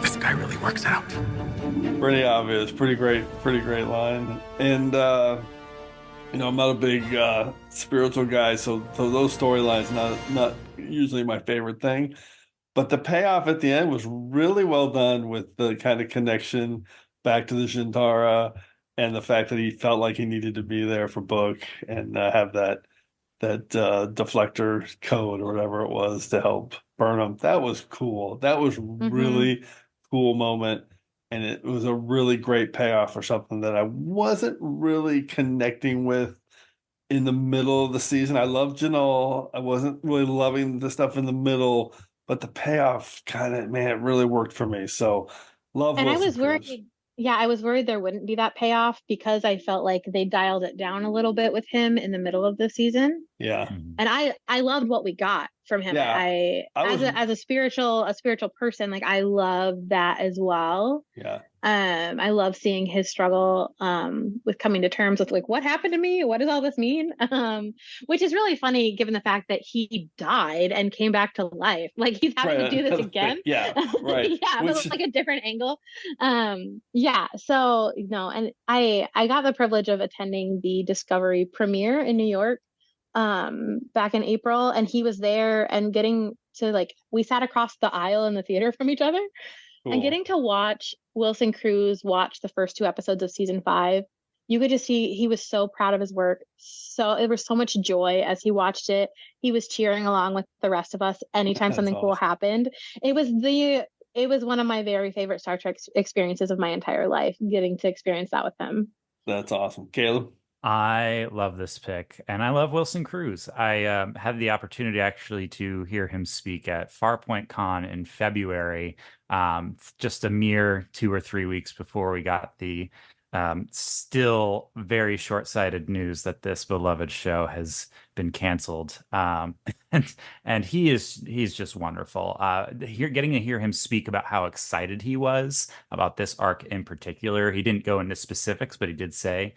S11: this guy really works out.
S2: Pretty obvious, pretty great line. And I'm not a big spiritual guy, so those storylines not usually my favorite thing. But the payoff at the end was really well done, with the kind of connection back to the Shintara and the fact that he felt like he needed to be there for Book and have that deflector code or whatever it was to help burn him. That was cool. That was really cool moment. And it was a really great payoff for something that I wasn't really connecting with in the middle of the season. I love Janelle. I wasn't really loving the stuff in the middle, but the payoff kind of, man, it really worked for me. So love
S4: And
S2: Wilson
S4: I was
S2: Cruz.
S4: worried. Yeah, I was worried there wouldn't be that payoff because I felt like they dialed it down a little bit with him in the middle of the season.
S2: Yeah.
S4: And I loved what we got from him.
S2: Yeah.
S4: I as a spiritual person, like I love that as well.
S2: Yeah.
S4: I love seeing his struggle with coming to terms with like what happened to me? What does all this mean? Which is really funny given the fact that he died and came back to life. Like he's having to do this again.
S2: Yeah, right.
S4: Yeah, but like a different angle. Yeah, so and I got the privilege of attending the Discovery premiere in New York back in April, and he was there and getting to like we sat across the aisle in the theater from each other. Cool. And getting to watch Wilson Cruz watch the first 2 episodes of season 5, you could just see he was so proud of his work. So there was so much joy as he watched it. He was cheering along with the rest of us anytime something cool happened. It was one of my very favorite Star Trek experiences of my entire life, getting to experience that with him.
S2: That's awesome. Caleb?
S3: I love this pick, and I love Wilson Cruz. I had the opportunity actually to hear him speak at Farpoint Con in February, just a mere 2 or 3 weeks before we got the still very short-sighted news that this beloved show has been canceled. And he's just wonderful. Getting to hear him speak about how excited he was about this arc in particular. He didn't go into specifics, but he did say,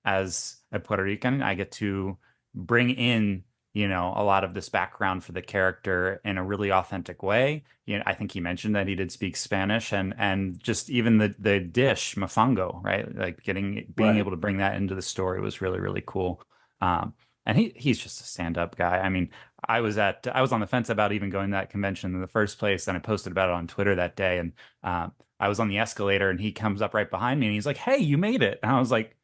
S3: as a Puerto Rican, I get to bring in, a lot of this background for the character in a really authentic way. I think he mentioned that he did speak Spanish and just even the dish, mofongo, right? Like being able to bring that into the story was really, really cool. And he's just a stand-up guy. I mean, I was on the fence about even going to that convention in the first place, and I posted about it on Twitter that day. And I was on the escalator, and he comes up right behind me, and he's like, "Hey, you made it!" And I was like,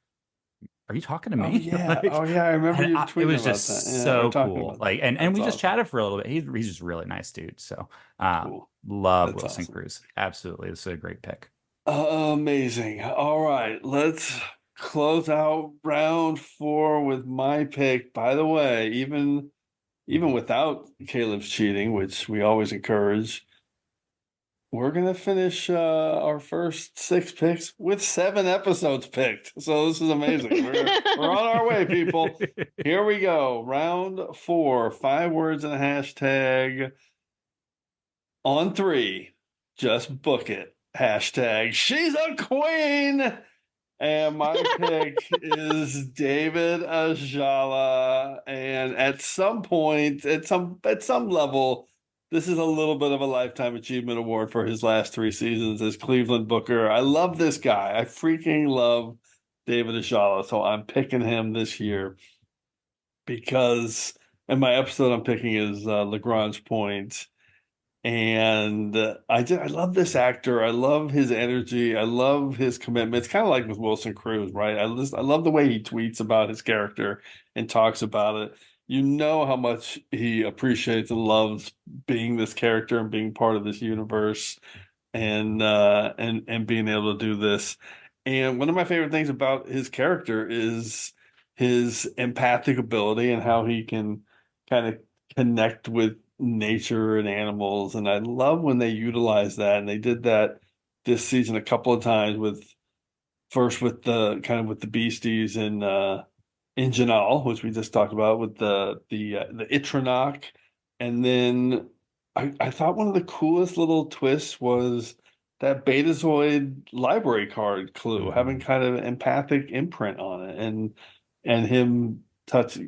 S3: "Are you talking to me?"
S2: Oh yeah, I remember you tweeting about that.
S3: It was just so cool. Like, and we just chatted for a little bit. He's just a really nice dude. So,
S2: cool.
S3: Love
S2: That's
S3: Wilson
S2: awesome.
S3: Cruz. Absolutely, this is a great pick.
S2: Amazing. All right, let's close out round 4 with my pick. By the way, even without Caleb's cheating, which we always encourage, we're going to finish our first 6 picks with 7 episodes picked. So this is amazing. We're on our way, people. Here we go. Round 4, 5 words and a hashtag. On 3, just book it. Hashtag, she's a queen. And my pick is David Ajala. And at some point, at some level, this is a little bit of a Lifetime Achievement Award for his last 3 seasons as Cleveland Booker. I love this guy. I freaking love David Ajala. So I'm picking him this year because, and my episode I'm picking is Lagrange Point. And I love this actor. I love his energy. I love his commitment. It's kind of like with Wilson Cruz, right? I love the way he tweets about his character and talks about it. You know how much he appreciates and loves being this character and being part of this universe and being able to do this. And one of my favorite things about his character is his empathic ability and how he can kind of connect with nature and animals. And I love when they utilize that. And they did that this season a couple of times with the beasties in Janal, which we just talked about with the Itronach. And then I thought one of the coolest little twists was that Betazoid library card clue, having kind of an empathic imprint on it and him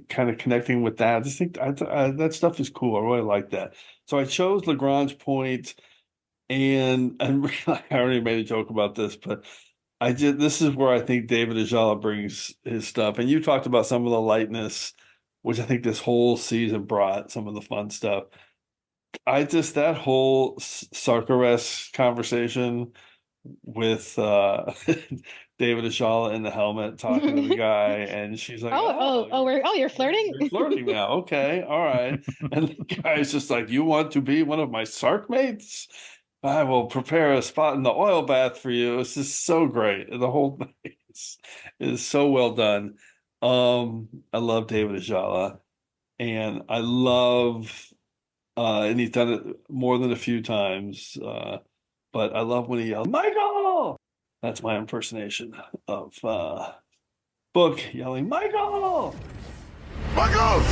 S2: kind of connecting with that. I just think that stuff is cool. I really like that. So I chose Lagrange Point, and I already made a joke about this, but this is where I think David Ajala brings his stuff. And you talked about some of the lightness, which I think this whole season brought some of the fun stuff. That whole Sarkares conversation with David Ajala in the helmet talking to the guy, and she's like,
S4: you're flirting?
S2: You're flirting now. Okay, all right. And the guy's just like, you want to be one of my Sark mates? I will prepare a spot in the oil bath for you. It's just so great. The whole thing is so well done. I love David Ajala, and I love and he's done it more than a few times. But I love when he yells, Michael! That's my impersonation of Book yelling, Michael!
S5: Michael!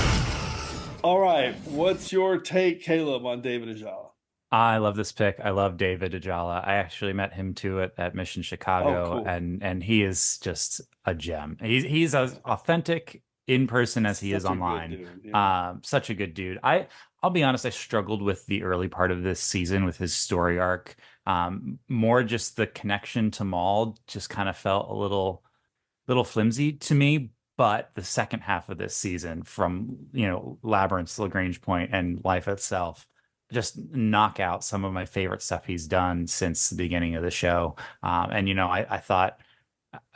S2: All right. What's your take, Caleb, on David Ajala?
S3: I love this pick. I love David Ajala. I actually met him too at Mission Chicago,
S2: cool.
S3: and he is just a gem. He's as authentic in person as he is online.
S2: Dude, yeah.
S3: Such a good dude. I'll be honest, I struggled with the early part of this season with his story arc. More just the connection to Maul just kind of felt a little flimsy to me. But the second half of this season, from Labyrinth, Lagrange Point, and Life Itself, just knock out some of my favorite stuff he's done since the beginning of the show. And I thought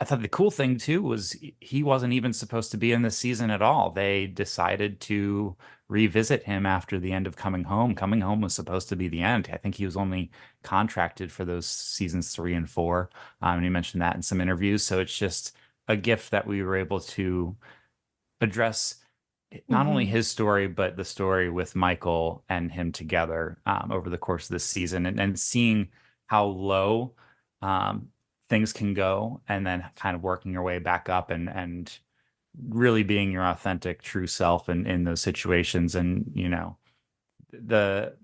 S3: the cool thing too was he wasn't even supposed to be in this season at all. They decided to revisit him after the end of Coming Home. Coming Home was supposed to be the end. I think he was only contracted for those seasons 3 and 4. And he mentioned that in some interviews. So it's just a gift that we were able to address not only his story, but the story with Michael and him together over the course of this season, and seeing how low things can go, and then kind of working your way back up, and really being your authentic, true self in those situations. And the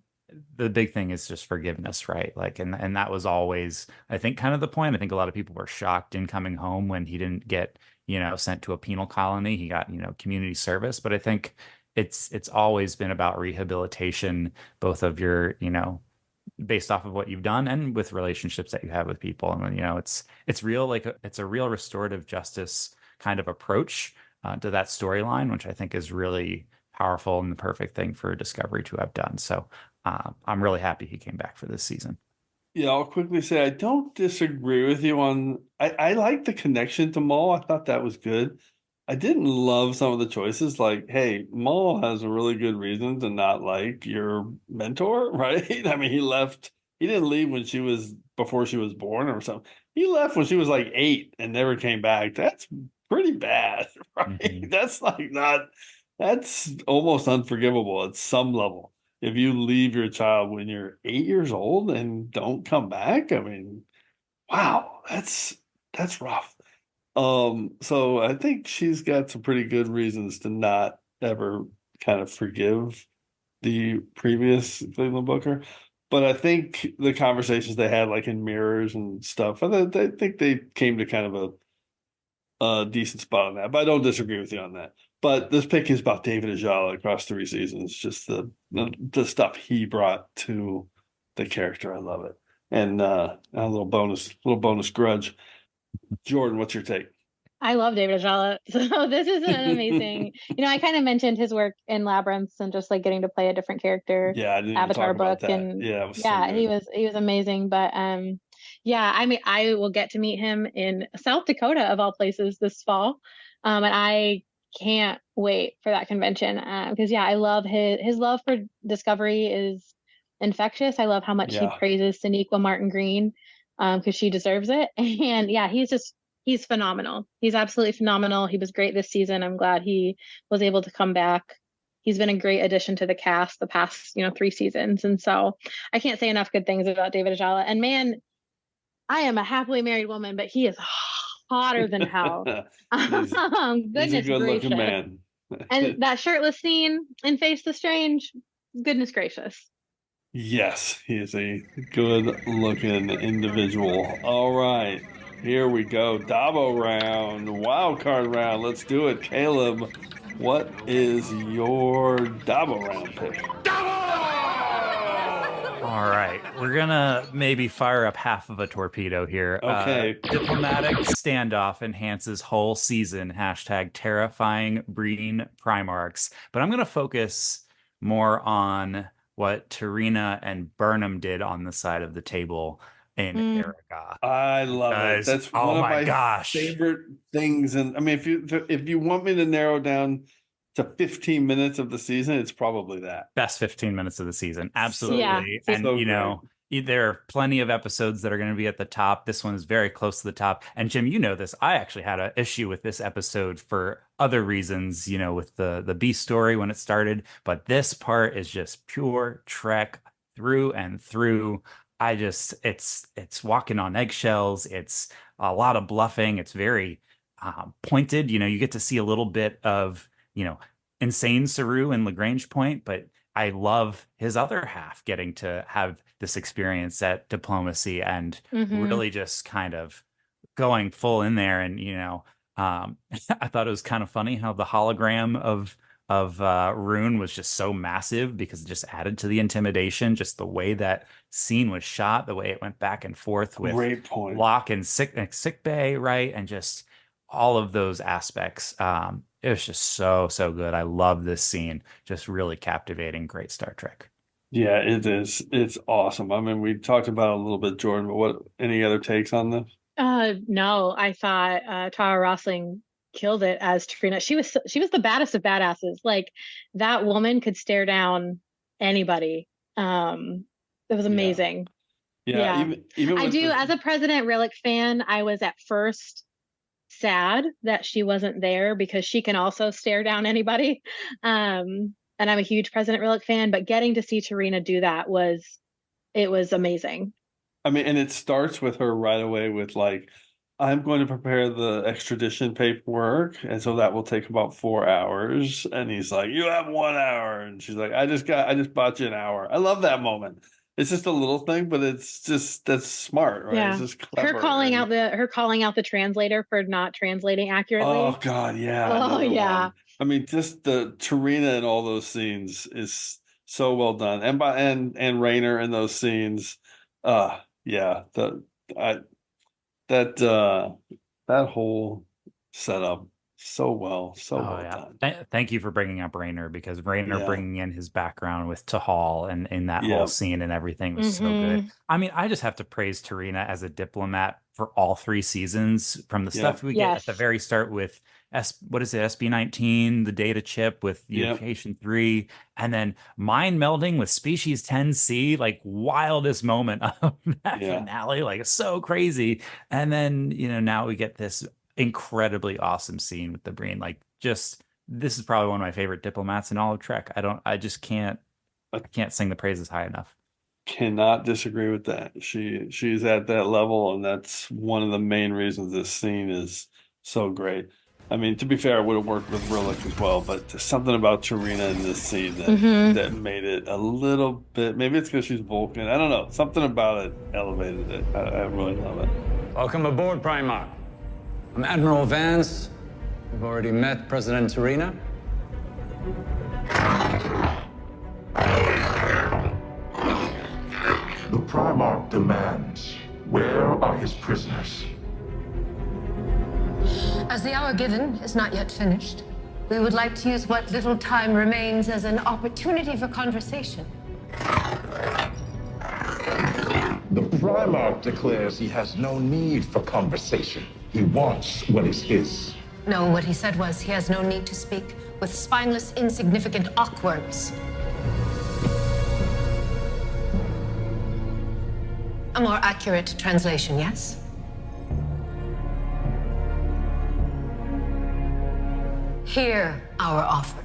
S3: big thing is just forgiveness, right? Like, and that was always, I think, kind of the point. I think a lot of people were shocked in Coming Home when he didn't get sent to a penal colony. He got community service. But I think it's always been about rehabilitation, both of your based off of what you've done and with relationships that you have with people. And it's real, like it's a real restorative justice kind of approach to that storyline, which I think is really powerful and the perfect thing for Discovery to have done. So I'm really happy he came back for this season.
S2: Yeah, I'll quickly say I don't disagree with you on. I like the connection to Maul. I thought that was good. I didn't love some of the choices. Like, hey, Maul has a really good reason to not like your mentor, right? I mean, he left. He didn't leave before she was born or something. He left when she was like 8 and never came back. That's pretty bad, right?
S3: Mm-hmm.
S2: That's like not. That's almost unforgivable at some level. If you leave your child when you're 8 years old and don't come back, I mean, wow, that's rough. So I think she's got some pretty good reasons to not ever kind of forgive the previous Cleveland Booker. But I think the conversations they had, like in Mirrors and stuff, I think they came to kind of a decent spot on that. But I don't disagree with you on that. But this pick is about David Ajala across 3 seasons. Just the stuff he brought to the character. I love it. And a little bonus grudge. Jordan, what's your take?
S4: I love David Ajala. So this is an amazing, I kind of mentioned his work in Labyrinths and just like getting to play a different character.
S2: Yeah, I didn't
S4: Avatar
S2: even talk about
S4: book.
S2: that.
S4: And
S2: yeah, it was
S4: yeah,
S2: so good.
S4: he was amazing. But I mean, I will get to meet him in South Dakota of all places this fall. And I can't wait for that convention because I love his love for Discovery is infectious. I love how much he praises Sonequa Martin Green because she deserves it. And he's phenomenal. He's absolutely phenomenal. He was great this season. I'm glad he was able to come back. He's been a great addition to the cast the past 3 seasons. And so I can't say enough good things about David Ajala. And man, I am a happily married woman, but he is hotter than hell.
S2: He's a good-looking man.
S4: And that shirtless scene in Face the Strange, goodness gracious.
S2: Yes, he is a good-looking individual. All right, here we go. Dabo Round Wildcard round. Let's do it. Caleb, what is your Dabo Round pick?
S3: All right, we're gonna maybe fire up half of a torpedo here.
S2: Okay.
S3: Diplomatic standoff enhances whole season. #terrifying breeding Primarchs. But I'm gonna focus more on what Tarina and Burnham did on the side of the table. in Erica.
S2: I love it. That's one of my favorite things. And I mean, if you want me to narrow down to 15 minutes of the season, it's probably that.
S3: Best 15 minutes of the season. Absolutely.
S4: Yeah.
S3: And, you know, there are plenty of episodes that are going to be at the top. This one is very close to the top. And Jim, you know this. I actually had an issue with this episode for other reasons, you know, with the B story when it started. But this part is just pure Trek through and through. It's walking on eggshells. It's a lot of bluffing. It's very pointed. You know, you get to see a little bit of, you know, insane Saru and Lagrange Point, but I love his other half getting to have this experience at diplomacy and really just kind of going full in there. And, you know, I thought it was kind of funny how the hologram of Rune was just so massive because it just added to the intimidation, just the way that scene was shot, the way it went back and forth with Locke and sick bay, right? And just all of those aspects. It was just so good. I love this scene. Just really captivating. Great Star Trek.
S2: Yeah, it is. It's awesome. I mean, we talked about it a little bit, Jordan, but any other takes on this?
S4: No, I thought Tara Rosling killed it as T'Rina. She was the baddest of badasses. Like, that woman could stare down anybody. It was amazing.
S2: Yeah. Even
S4: I do, as a President Rillick fan, I was at first sad that she wasn't there because she can also stare down anybody. And I'm a huge President Rillick fan, but getting to see T'Rina do that was amazing.
S2: I mean, and it starts with her right away with like, I'm going to prepare the extradition paperwork, and so that will take about 4 hours. And he's like, you have 1 hour. And she's like, I just bought you an hour. I love that moment. It's just a little thing, but that's smart, right?
S4: Yeah.
S2: It's just clever.
S4: Her calling out the translator for not translating accurately.
S2: Oh God, yeah.
S4: Oh yeah.
S2: One. I mean, just the T'Rina in all those scenes is so well done, and Raynor in those scenes. Yeah, that whole setup so well done.
S3: Thank you for bringing up Raynor, because Raynor bringing in his background with Tahal and in that whole scene and everything was so good. I mean, I just have to praise T'Rina as a diplomat for all 3 seasons, from the stuff we get at the very start with SB19, the data chip with Unification 3, and then mind melding with Species 10C, like wildest moment of that finale, like so crazy. And then, you know, now we get this incredibly awesome scene with the Breen. Like, just, this is probably one of my favorite diplomats in all of Trek. I can't sing the praises high enough.
S2: Cannot disagree with that. She's at that level, and that's one of the main reasons this scene is so great. I mean, to be fair, I would have worked with Rillick as well, but there's something about T'Rina in this scene that made it a little bit, maybe it's because she's Vulcan, I don't know, something about it elevated it. I really love it.
S12: Welcome aboard, Primarch. I'm Admiral Vance. We've already met President T'Rina.
S5: The Primarch demands, where are his prisoners?
S13: As the hour given is not yet finished, we would like to use what little time remains as an opportunity for conversation.
S5: The Primarch declares he has no need for conversation. He wants what is his.
S13: No, what he said was he has no need to speak with spineless, insignificant awkworms. A more accurate translation, yes? Hear our offer.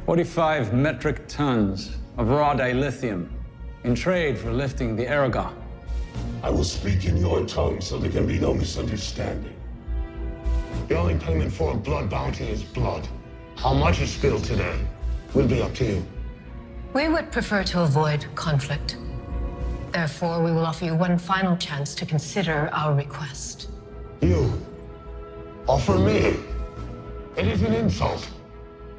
S12: 45 metric tons of raw dilithium in trade for lifting the Aragon.
S5: I will speak in your tongue so there can be no misunderstanding. The only payment for a blood bounty is blood. How much is spilled today will be up to you.
S13: We would prefer to avoid conflict. Therefore, we will offer you one final chance to consider our request.
S5: You offer me? It is an insult.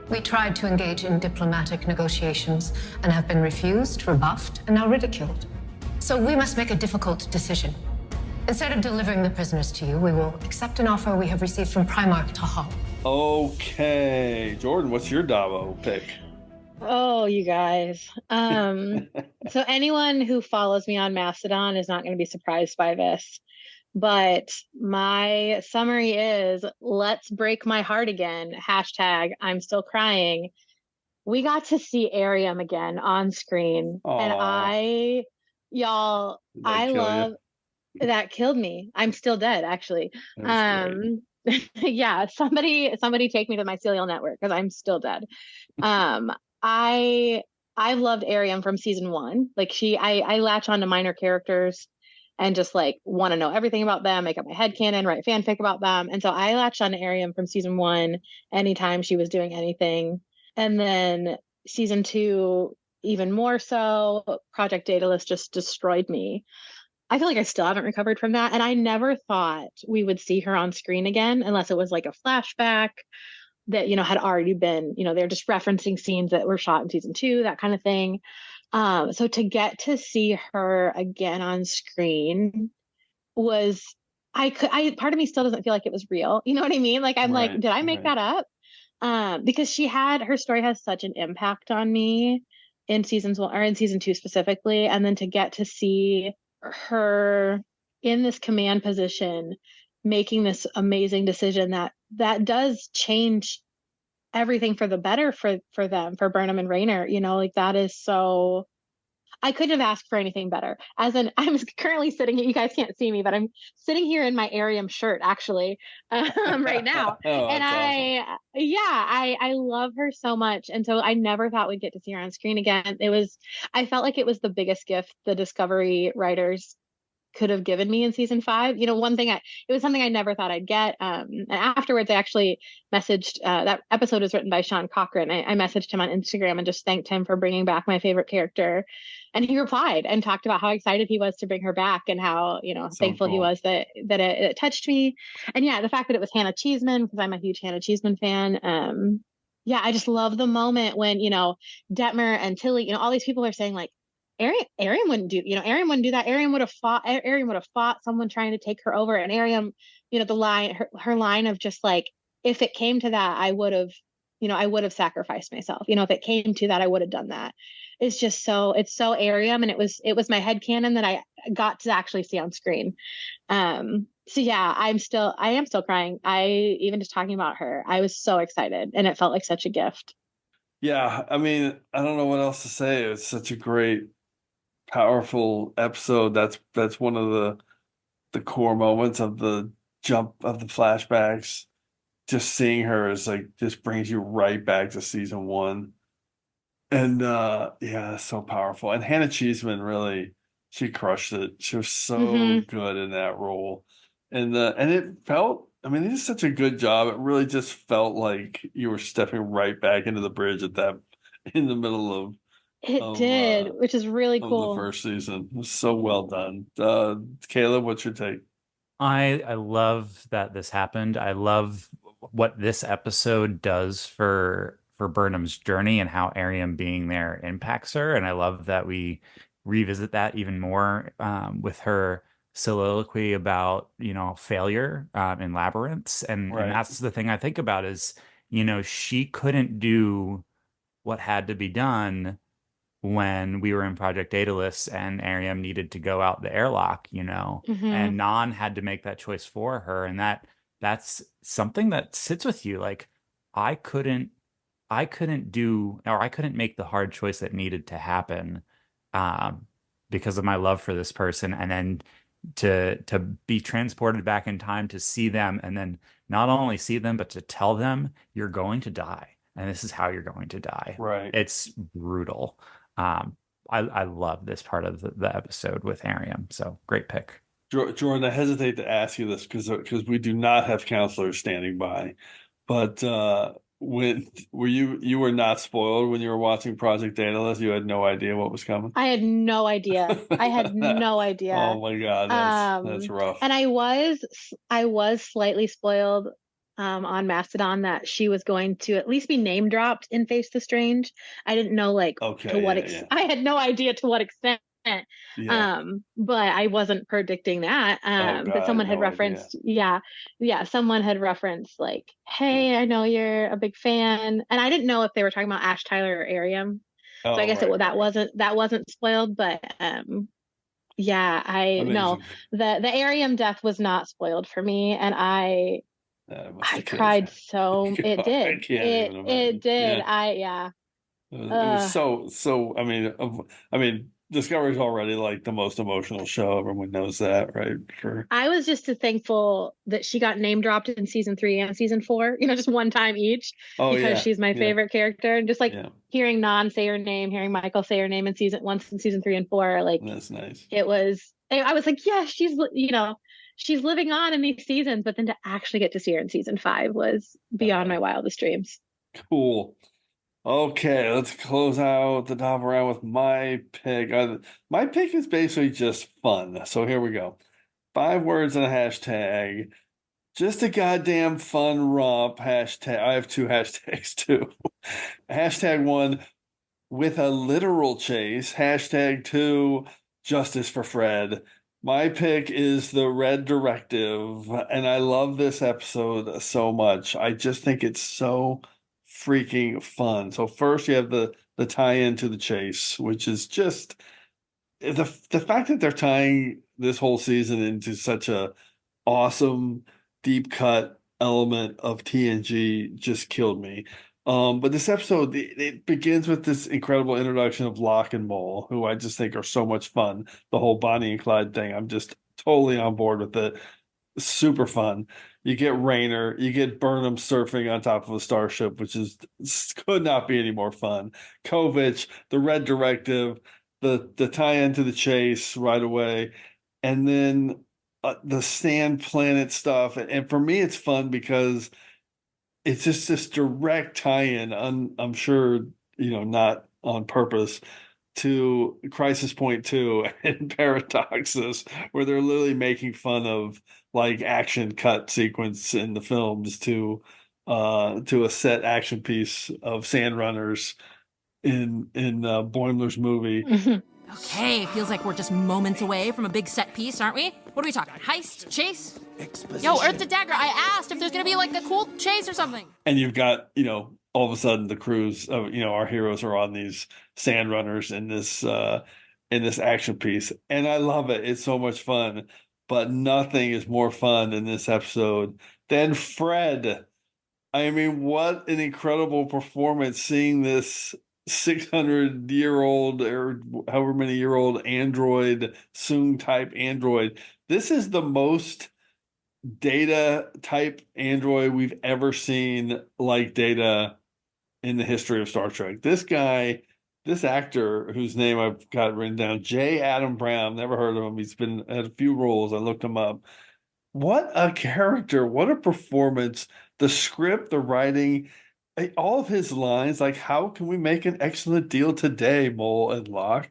S13: We tried to engage in diplomatic negotiations and have been refused, rebuffed, and now ridiculed. So we must make a difficult decision. Instead of delivering the prisoners to you, we will accept an offer we have received from Primarch Tahal.
S2: Okay. Jordan, what's your Dabo pick?
S4: Oh, you guys. So anyone who follows me on Mastodon is not going to be surprised by this. But my summary is, let's break my heart again. Hashtag I'm still crying. We got to see Ariam again on screen.
S2: Aww.
S4: And that killed me. I'm still dead, actually. Yeah, somebody take me to my mycelial network because I'm still dead. I loved Ariam from season 1. Like I latch on to minor characters and just like want to know everything about them, make up my headcanon, write fanfic about them. And so I latched on to Ariam from season 1 anytime she was doing anything. And then season 2, even more so. Project Daedalus just destroyed me. I feel like I still haven't recovered from that. And I never thought we would see her on screen again unless it was like a flashback that, had already been, they're just referencing scenes that were shot in season 2, that kind of thing. So to get to see her again on screen was, part of me still doesn't feel like it was real. You know what I mean? Like, I'm like, did I make that up? Because her story has such an impact on me in season 2 specifically. And then to get to see her in this command position, making this amazing decision that does change everything for the better for them, for Burnham and Raynor, like that is so, I couldn't have asked for anything better. I'm currently sitting here, you guys can't see me, but I'm sitting here in my Ariam shirt actually, right now. And I love her so much. And so I never thought we'd get to see her on screen again. I felt like it was the biggest gift the Discovery writers could have given me in season 5. It was something I never thought I'd get. And afterwards I actually messaged, that episode was written by Sean Cochran. I messaged him on Instagram and just thanked him for bringing back my favorite character. And he replied and talked about how excited he was to bring her back and how, thankful he was that it touched me. And yeah, the fact that it was Hannah Cheeseman, because I'm a huge Hannah Cheeseman fan. I just love the moment when, Detmer and Tilly, all these people are saying like, Ariam wouldn't do that. Ariam would have fought someone trying to take her over. And Ariam, her line of just like, if it came to that, I would have sacrificed myself. If it came to that, I would have done that. It's so Ariam. And it was my headcanon that I got to actually see on screen. So yeah, I am still crying. Even just talking about her, I was so excited and it felt like such a gift.
S2: Yeah. I mean, I don't know what else to say. It's such a great, powerful episode. That's one of the core moments of the jump of the flashbacks. Just seeing her is like, just brings you right back to season 1. And so powerful. And Hannah Cheeseman, really, she crushed it. She was so good in that role. And it felt, I mean, it is such a good job. It really just felt like you were stepping right back into the bridge in the middle of which is really cool. The first season. It was so well done. Caleb, what's your take?
S3: I love that this happened. I love what this episode does for Burnham's journey and how Ariam being there impacts her. And I love that we revisit that even more with her soliloquy about, failure in labyrinths. And that's the thing I think about is, she couldn't do what had to be done when we were in Project Daedalus and Ariam needed to go out the airlock, and Non had to make that choice for her. And that's something that sits with you. Like I couldn't make the hard choice that needed to happen because of my love for this person. And then to be transported back in time to see them, and then not only see them, but to tell them you're going to die. And this is how you're going to die.
S2: Right.
S3: It's brutal. I love this part of the episode with Ariam. So great pick.
S2: Jordan, I hesitate to ask you this because we do not have counselors standing by. But were you were not spoiled when you were watching Project Daedalus? You had no idea what was coming?
S4: I had no idea.
S2: Oh my God, that's rough.
S4: And I was slightly spoiled on Mastodon that she was going to at least be name dropped in Face the Strange. I didn't know I had no idea to what extent
S2: Yeah.
S4: But I wasn't predicting that.
S2: Oh
S4: But
S2: God,
S4: someone had
S2: no idea.
S4: referenced, someone had referenced like, hey, I know you're a big fan. And I didn't know if they were talking about Ash Tyler or Ariam. So I
S2: Oh,
S4: guess
S2: right,
S4: that wasn't spoiled, but yeah, I know
S2: amazing.
S4: the Ariam death was not spoiled for me, and I
S2: Must have killed
S4: cried so it
S2: you. I
S4: did.
S2: can't even
S4: It
S2: imagine.
S4: did.
S2: Yeah. It was
S4: Uh
S2: so. I mean, Discovery's already like the most emotional show. Everyone knows that, right?
S4: I was just so thankful that she got name dropped in season 3 and season 4, just one time each,
S2: Oh
S4: because
S2: yeah,
S4: she's my
S2: yeah,
S4: favorite character. And just like
S2: yeah.
S4: hearing Non say her name, hearing Michael say her name in season 3 and 4, like
S2: That's nice.
S4: I was like, yeah, she's living on in these seasons, but then to actually get to see her in season 5 was beyond my wildest dreams.
S2: Cool. Okay, let's close out the top round with my pick. My pick is basically just fun. So here we go. 5 words and a hashtag. Just a goddamn fun romp. Hashtag. I have 2 hashtags too. Hashtag 1, with a literal chase. Hashtag 2, justice for Fred. My pick is the Red Directive, and I love this episode so much. I just think it's so freaking fun. So first you have the tie-in to the chase, which is just the fact that they're tying this whole season into such a awesome deep cut element of TNG just killed me. But this episode, it begins with this incredible introduction of Locke and Mole, who I just think are so much fun. The whole Bonnie and Clyde thing, I'm just totally on board with it. Super fun. You get Rayner, you get Burnham surfing on top of a starship, which could not be any more fun. Kovich, the Red Directive, the tie-in to the chase right away, and then the Sand Planet stuff. And for me, it's fun because it's just this direct tie-in. I'm sure not on purpose, to Crisis Point 2 and Paradoxus, where they're literally making fun of like action cut sequence in the films to a set action piece of Sand Runners in Boimler's movie.
S14: Okay, feels like we're just moments away from a big set piece, aren't we? What are we talking? Heist? Chase? Yo, Earth to Dagger, I asked if there's gonna be like a cool chase or something.
S2: And you've got, all of a sudden the crews of, our heroes are on these Sand Runners in this action piece. And I love it. It's so much fun. But nothing is more fun in this episode than Fred. I mean, what an incredible performance, seeing this 600-year-old or however many year old android, Soong type android. This is the most Data type android we've ever seen, like Data in the history of Star Trek. This guy, this actor whose name I've got written down, J. Adam Brown, never heard of him. He's been at a few roles. I looked him up. What a character. What a performance. The script, the writing, all of his lines, like, how can we make an excellent deal today, Mole and Locke?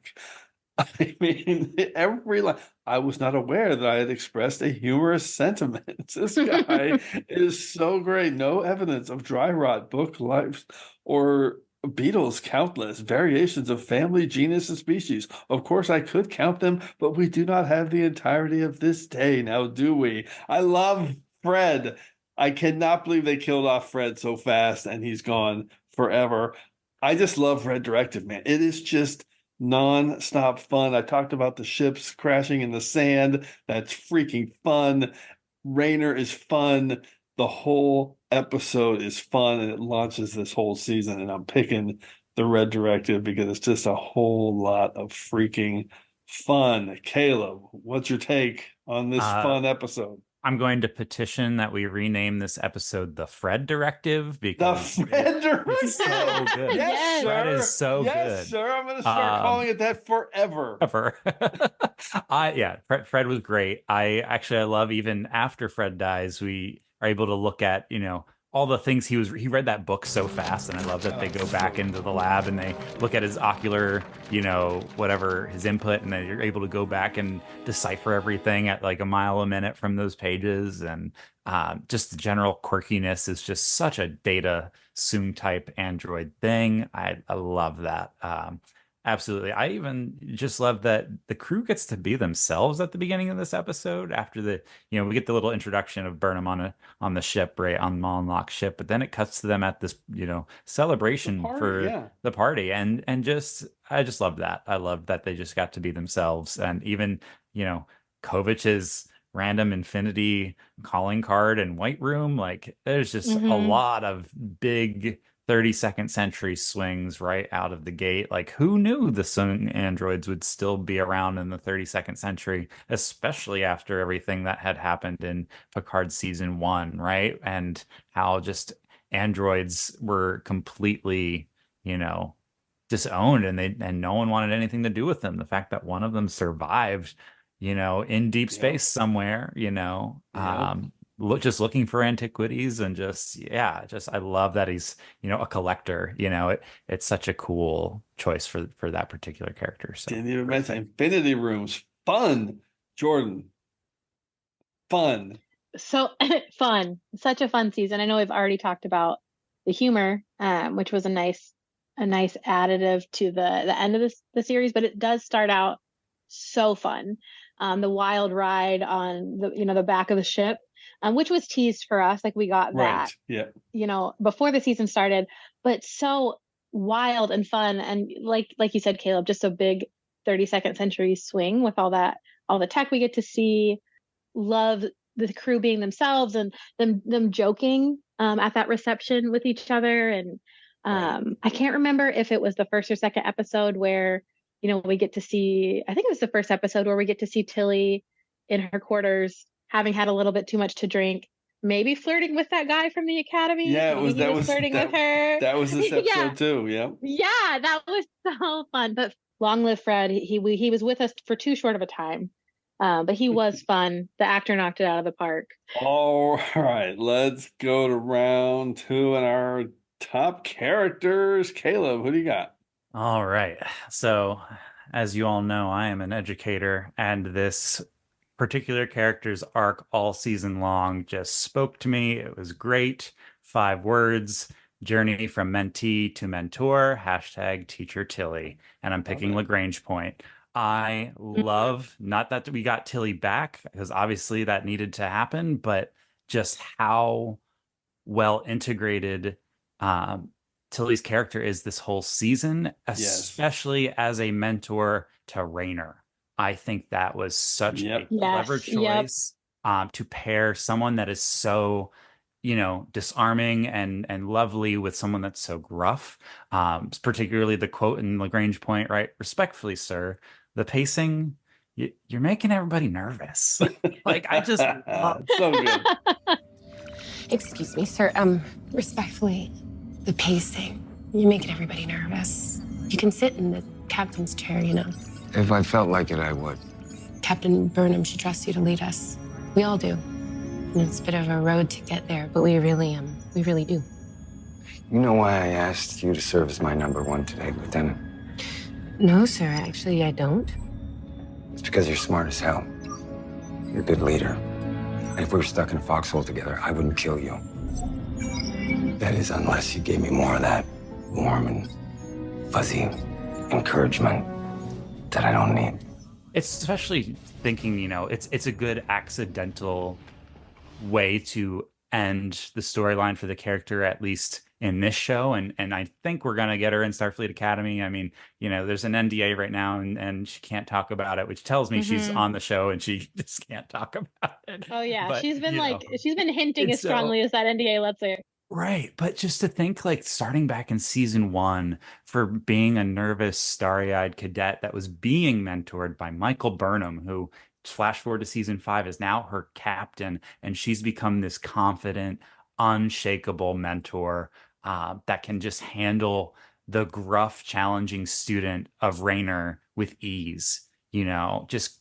S2: I mean, every line. I was not aware that I had expressed a humorous sentiment. This guy is so great. No evidence of dry rot, book life, or beetles countless, variations of family, genus, and species. Of course, I could count them, but we do not have the entirety of this day, now do we? I love Fred. I cannot believe they killed off Fred so fast and he's gone forever. I just love Red Directive, man. It is just non-stop fun. I talked about the ships crashing in the sand. That's freaking fun. Rayner is fun. The whole episode is fun, and it launches this whole season. And I'm picking the Red Directive because it's just a whole lot of freaking fun. Caleb, what's your take on this fun episode?
S3: I'm going to petition that we rename this episode the Fred Directive because
S2: the Fred Directive
S3: is so good.
S2: Yes,
S3: Fred
S2: sir.
S3: is so good.
S2: Yes, sir. I'm going to start calling it that forever.
S3: Fred was great. I love, even after Fred dies, we are able to look at, all the things he read that book so fast, and I love that they go back into the lab and they look at his ocular, whatever his input, and then you're able to go back and decipher everything at like a mile a minute from those pages. And just the general quirkiness is just such a Data Soong type android thing. I love that. Absolutely. I even just love that the crew gets to be themselves at the beginning of this episode after we get the little introduction of Burnham on the ship, right, on Monlock's ship, but then it cuts to them at this, celebration for the party. And just, I just love that. I love that they just got to be themselves. And even, Kovich's random infinity calling card and White Room, like there's just a lot of big 32nd century swings right out of the gate. Like, who knew the Sun androids would still be around in the 32nd century, especially after everything that had happened in Picard season 1, right? And how just androids were completely, disowned, and no one wanted anything to do with them. The fact that one of them survived, in deep space somewhere, just looking for antiquities, and I love that he's a collector. It's such a cool choice for that particular character. So
S2: didn't even mention infinity rooms. Fun, Jordan. Fun.
S4: So fun. Such a fun season. I know we've already talked about the humor, which was a nice additive to the end of the series, but it does start out so fun. The wild ride on the back of the ship, which was teased for us. Like, we got that, before the season started, but so wild and fun. And like you said, Caleb, just a big 32nd century swing with all the tech we get to see. Love the crew being themselves and them joking at that reception with each other. And I can't remember if it was the first or second episode where we get to see, I think it was the first episode where we get to see Tilly in her quarters, having had a little bit too much to drink, maybe flirting with that guy from the academy.
S2: Yeah,
S4: was flirting with her.
S2: That was this episode too. Yeah.
S4: Yeah, that was so fun. But long live Fred. He was with us for too short of a time. But he was fun. The actor knocked it out of the park.
S2: All right, let's go to round 2 and our top characters. Caleb, who do you got?
S3: All right. So, as you all know, I am an educator, and this particular character's arc all season long just spoke to me. It was great. 5 words: journey from mentee to mentor, #teacher Tilly. And I'm picking Lagrange point. I love, not that we got Tilly back, because obviously that needed to happen, but just how well integrated Tilly's character is this whole season, especially as a mentor to Raynor. I think that was such a clever choice to pair someone that is so, disarming and lovely with someone that's so gruff. Particularly the quote in Lagrange point, right? "Respectfully, sir, the pacing, you're making everybody nervous." Like, I just love
S2: so good.
S15: Excuse me, sir. Respectfully, the pacing, you're making everybody nervous. You can sit in the captain's chair,
S16: If I felt like it, I would.
S15: Captain Burnham should trust you to lead us. We all do. And it's a bit of a road to get there, but we really do.
S16: You know why I asked you to serve as my #1 today, Lieutenant?
S15: No, sir, actually, I don't.
S16: It's because you're smart as hell. You're a good leader. And if we were stuck in a foxhole together, I wouldn't kill you. That is, unless you gave me more of that warm and fuzzy encouragement that I don't need.
S3: It's especially thinking, it's a good accidental way to end the storyline for the character, at least in this show. And I think we're going to get her in Starfleet Academy. I mean, there's an NDA right now, and she can't talk about it, which tells me she's on the show and she just can't talk about it.
S4: Oh yeah.
S3: But,
S4: she's been hinting as strongly as that NDA lets her.
S3: Right. But just to think, like, starting back in season 1, for being a nervous, starry-eyed cadet that was being mentored by Michael Burnham, who, flash forward to season 5, is now her captain, and she's become this confident, unshakable mentor that can just handle the gruff, challenging student of Raynor with ease. Just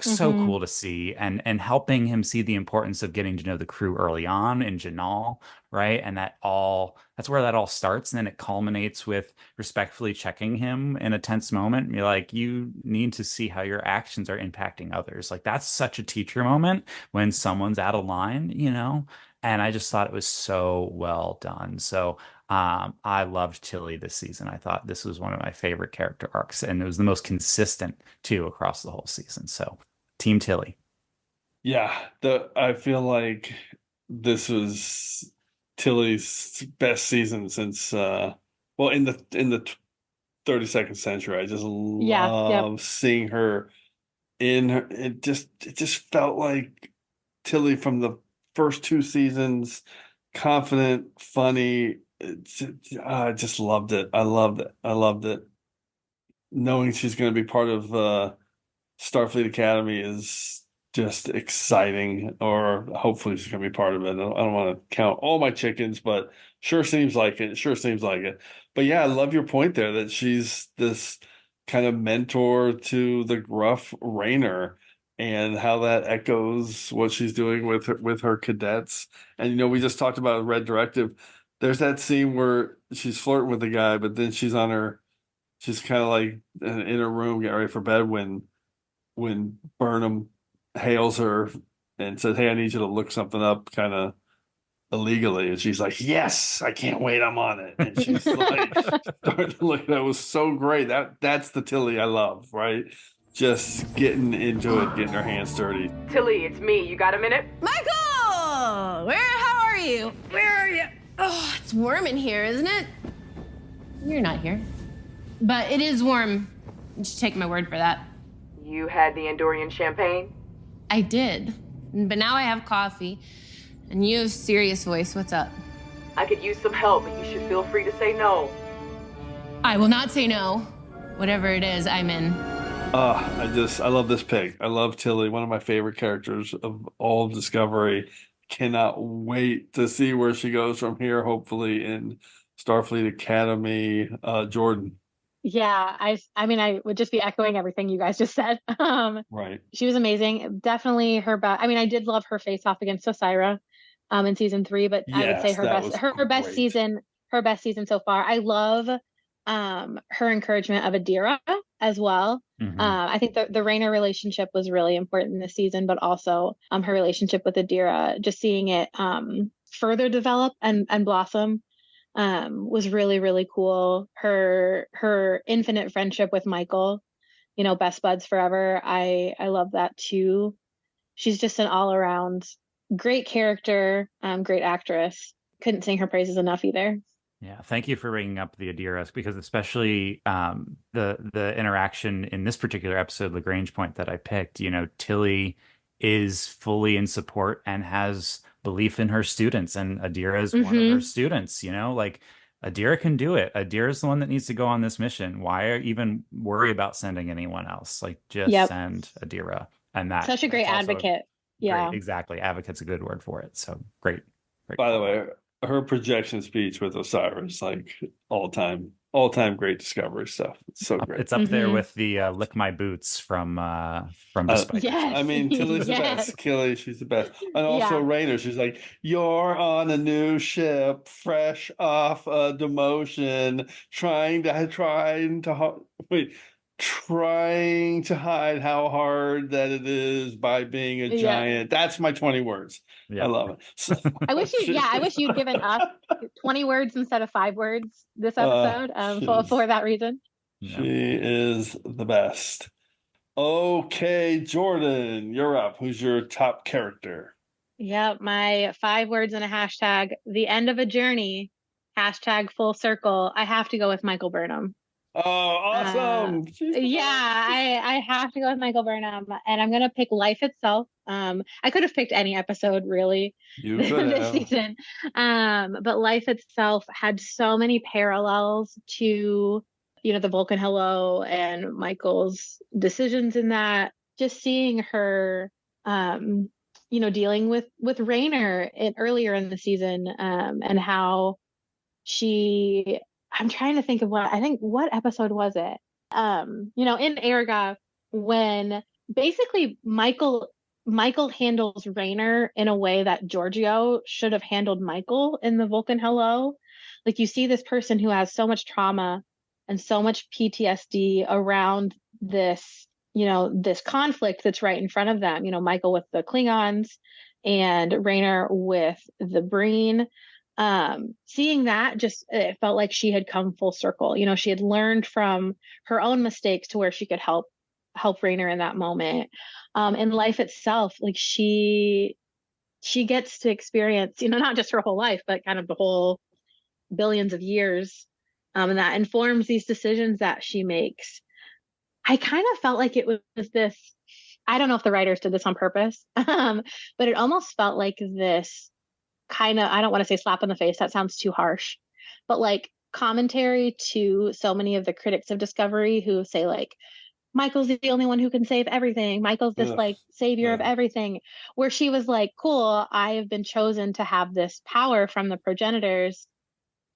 S3: so cool to see, and helping him see the importance of getting to know the crew early on in Janal, right? And that's where that all starts. And then it culminates with respectfully checking him in a tense moment. And you're like, you need to see how your actions are impacting others. Like, that's such a teacher moment when someone's out of line, And I just thought it was so well done. So I loved Tilly this season. I thought this was one of my favorite character arcs, and it was the most consistent too across the whole season. So, Team Tilly.
S2: Yeah, I feel like this was Tilly's best season since well, in the 32nd century. I just love seeing her in her. It just felt like Tilly from the first two seasons, confident, funny. I just loved it. I loved it. Knowing she's going to be part of Starfleet Academy is just exciting, or hopefully she's going to be part of it. I don't want to count all my chickens, but sure seems like it. But yeah, I love your point there that she's this kind of mentor to the gruff Raynor, and how that echoes what she's doing with her cadets. And we just talked about Red Directive. There's that scene where she's flirting with the guy, but then she's kind of like in her room getting ready for bed when Burnham hails her and says, "Hey, I need you to look something up kind of illegally." And she's like, "Yes, I can't wait, I'm on it." And she's like starting to look. That was so great. That's the Tilly I love, right? Just getting into it, getting her hands dirty.
S17: Tilly, it's me. You got a minute?
S15: Michael! How are you? Where are you? Oh, it's warm in here, isn't it? You're not here. But it is warm. You should take my word for that.
S17: You had the Andorian champagne?
S15: I did. But now I have coffee. And you have serious voice. What's up?
S17: I could use some help, but you should feel free to say no.
S15: I will not say no. Whatever it is, I'm in.
S2: I love this pick. I love Tilly, one of my favorite characters of all of Discovery. Cannot wait to see where she goes from here, hopefully in Starfleet Academy. Jordan.
S4: Yeah, I mean, I would just be echoing everything you guys just said.
S2: Right.
S4: She was amazing. Definitely her best. I mean, I did love her face off against Osira in season 3, but I would say her best season so far. I love her encouragement of Adira as well.
S3: Mm-hmm.
S4: I think the Raynor relationship was really important this season, but also her relationship with Adira, just seeing it further develop and blossom was really, really cool. Her infinite friendship with Michael, best buds forever. I love that too. She's just an all around great character, great actress. Couldn't sing her praises enough either.
S3: Yeah, thank you for bringing up the Adira, because especially the interaction in this particular episode, Lagrange point that I picked, Tilly is fully in support and has belief in her students, and Adira is one of her students. Like Adira can do it. Adira is the one that needs to go on this mission. Why even worry about sending anyone else? Like just send Adira, and
S4: such a great advocate. Yeah,
S3: exactly. Advocate's a good word for it. So great.
S2: By the way, her projection speech with Osiris, like all time great Discovery stuff. It's so great.
S3: It's up there with the lick my boots from Despite.
S4: Yes.
S2: I mean, Tilly's the best. Tilly, she's the best. And also Raynor, she's like, "You're on a new ship, fresh off a demotion, trying to hide how hard that it is by being a giant." That's my 20 words. I love it. So,
S4: I wish you'd given us 20 words instead of 5 words this episode for that reason.
S2: She is the best. Okay, Jordan, you're up. Who's your top character?
S4: Yeah, my 5 words and a hashtag, the end of a journey, hashtag full circle. I have to go with Michael Burnham.
S2: Oh, awesome.
S4: I have to go with Michael Burnham, and I'm going to pick Life Itself. I could have picked any episode really this season. But Life Itself had so many parallels to, the Vulcan Hello and Michael's decisions in that. Just seeing her, dealing with Raynor earlier in the season, and how I'm trying to think of what episode was it? In Erga, when basically Michael handles Raynor in a way that Giorgio should have handled Michael in the Vulcan Hello. Like, you see this person who has so much trauma and so much PTSD around this, this conflict that's right in front of them. Michael with the Klingons and Raynor with the Breen. Seeing that, just it felt like she had come full circle. You know, she had learned from her own mistakes to where she could help Rainer in that moment. In life itself, like she gets to experience, you know, not just her whole life, but kind of the whole billions of years. And that informs these decisions that she makes. I kind of felt like it was this, I don't know if the writers did this on purpose, but it almost felt like this kind of, I don't want to say slap in the face, that sounds too harsh, but like commentary to so many of the critics of Discovery who say like, Michael's the only one who can save everything. Michael's this like savior of everything, where she was like, cool, I have been chosen to have this power from the progenitors.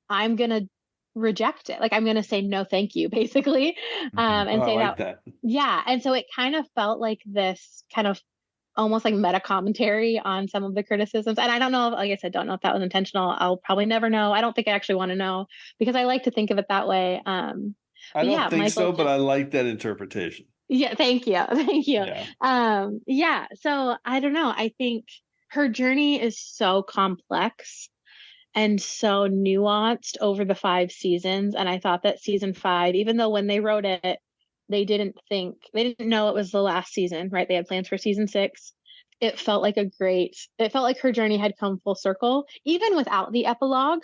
S4: I'm going to reject it. Like, I'm going to say, no, thank you, basically. And say that. Yeah. And so it kind of felt like this kind of almost like meta commentary on some of the criticisms. And I don't know, like I said, don't know if that was intentional. I'll probably never know. I don't think I actually want to know because I like to think of it that way.
S2: I don't think so, but I like that interpretation.
S4: Yeah, thank you. Thank you. Yeah. So I don't know. I think her journey is so complex and so nuanced over the 5 seasons. And I thought that season 5, even though when they wrote it, they didn't know it was the last season, right? They had plans for season 6. It felt like her journey had come full circle, even without the epilogue,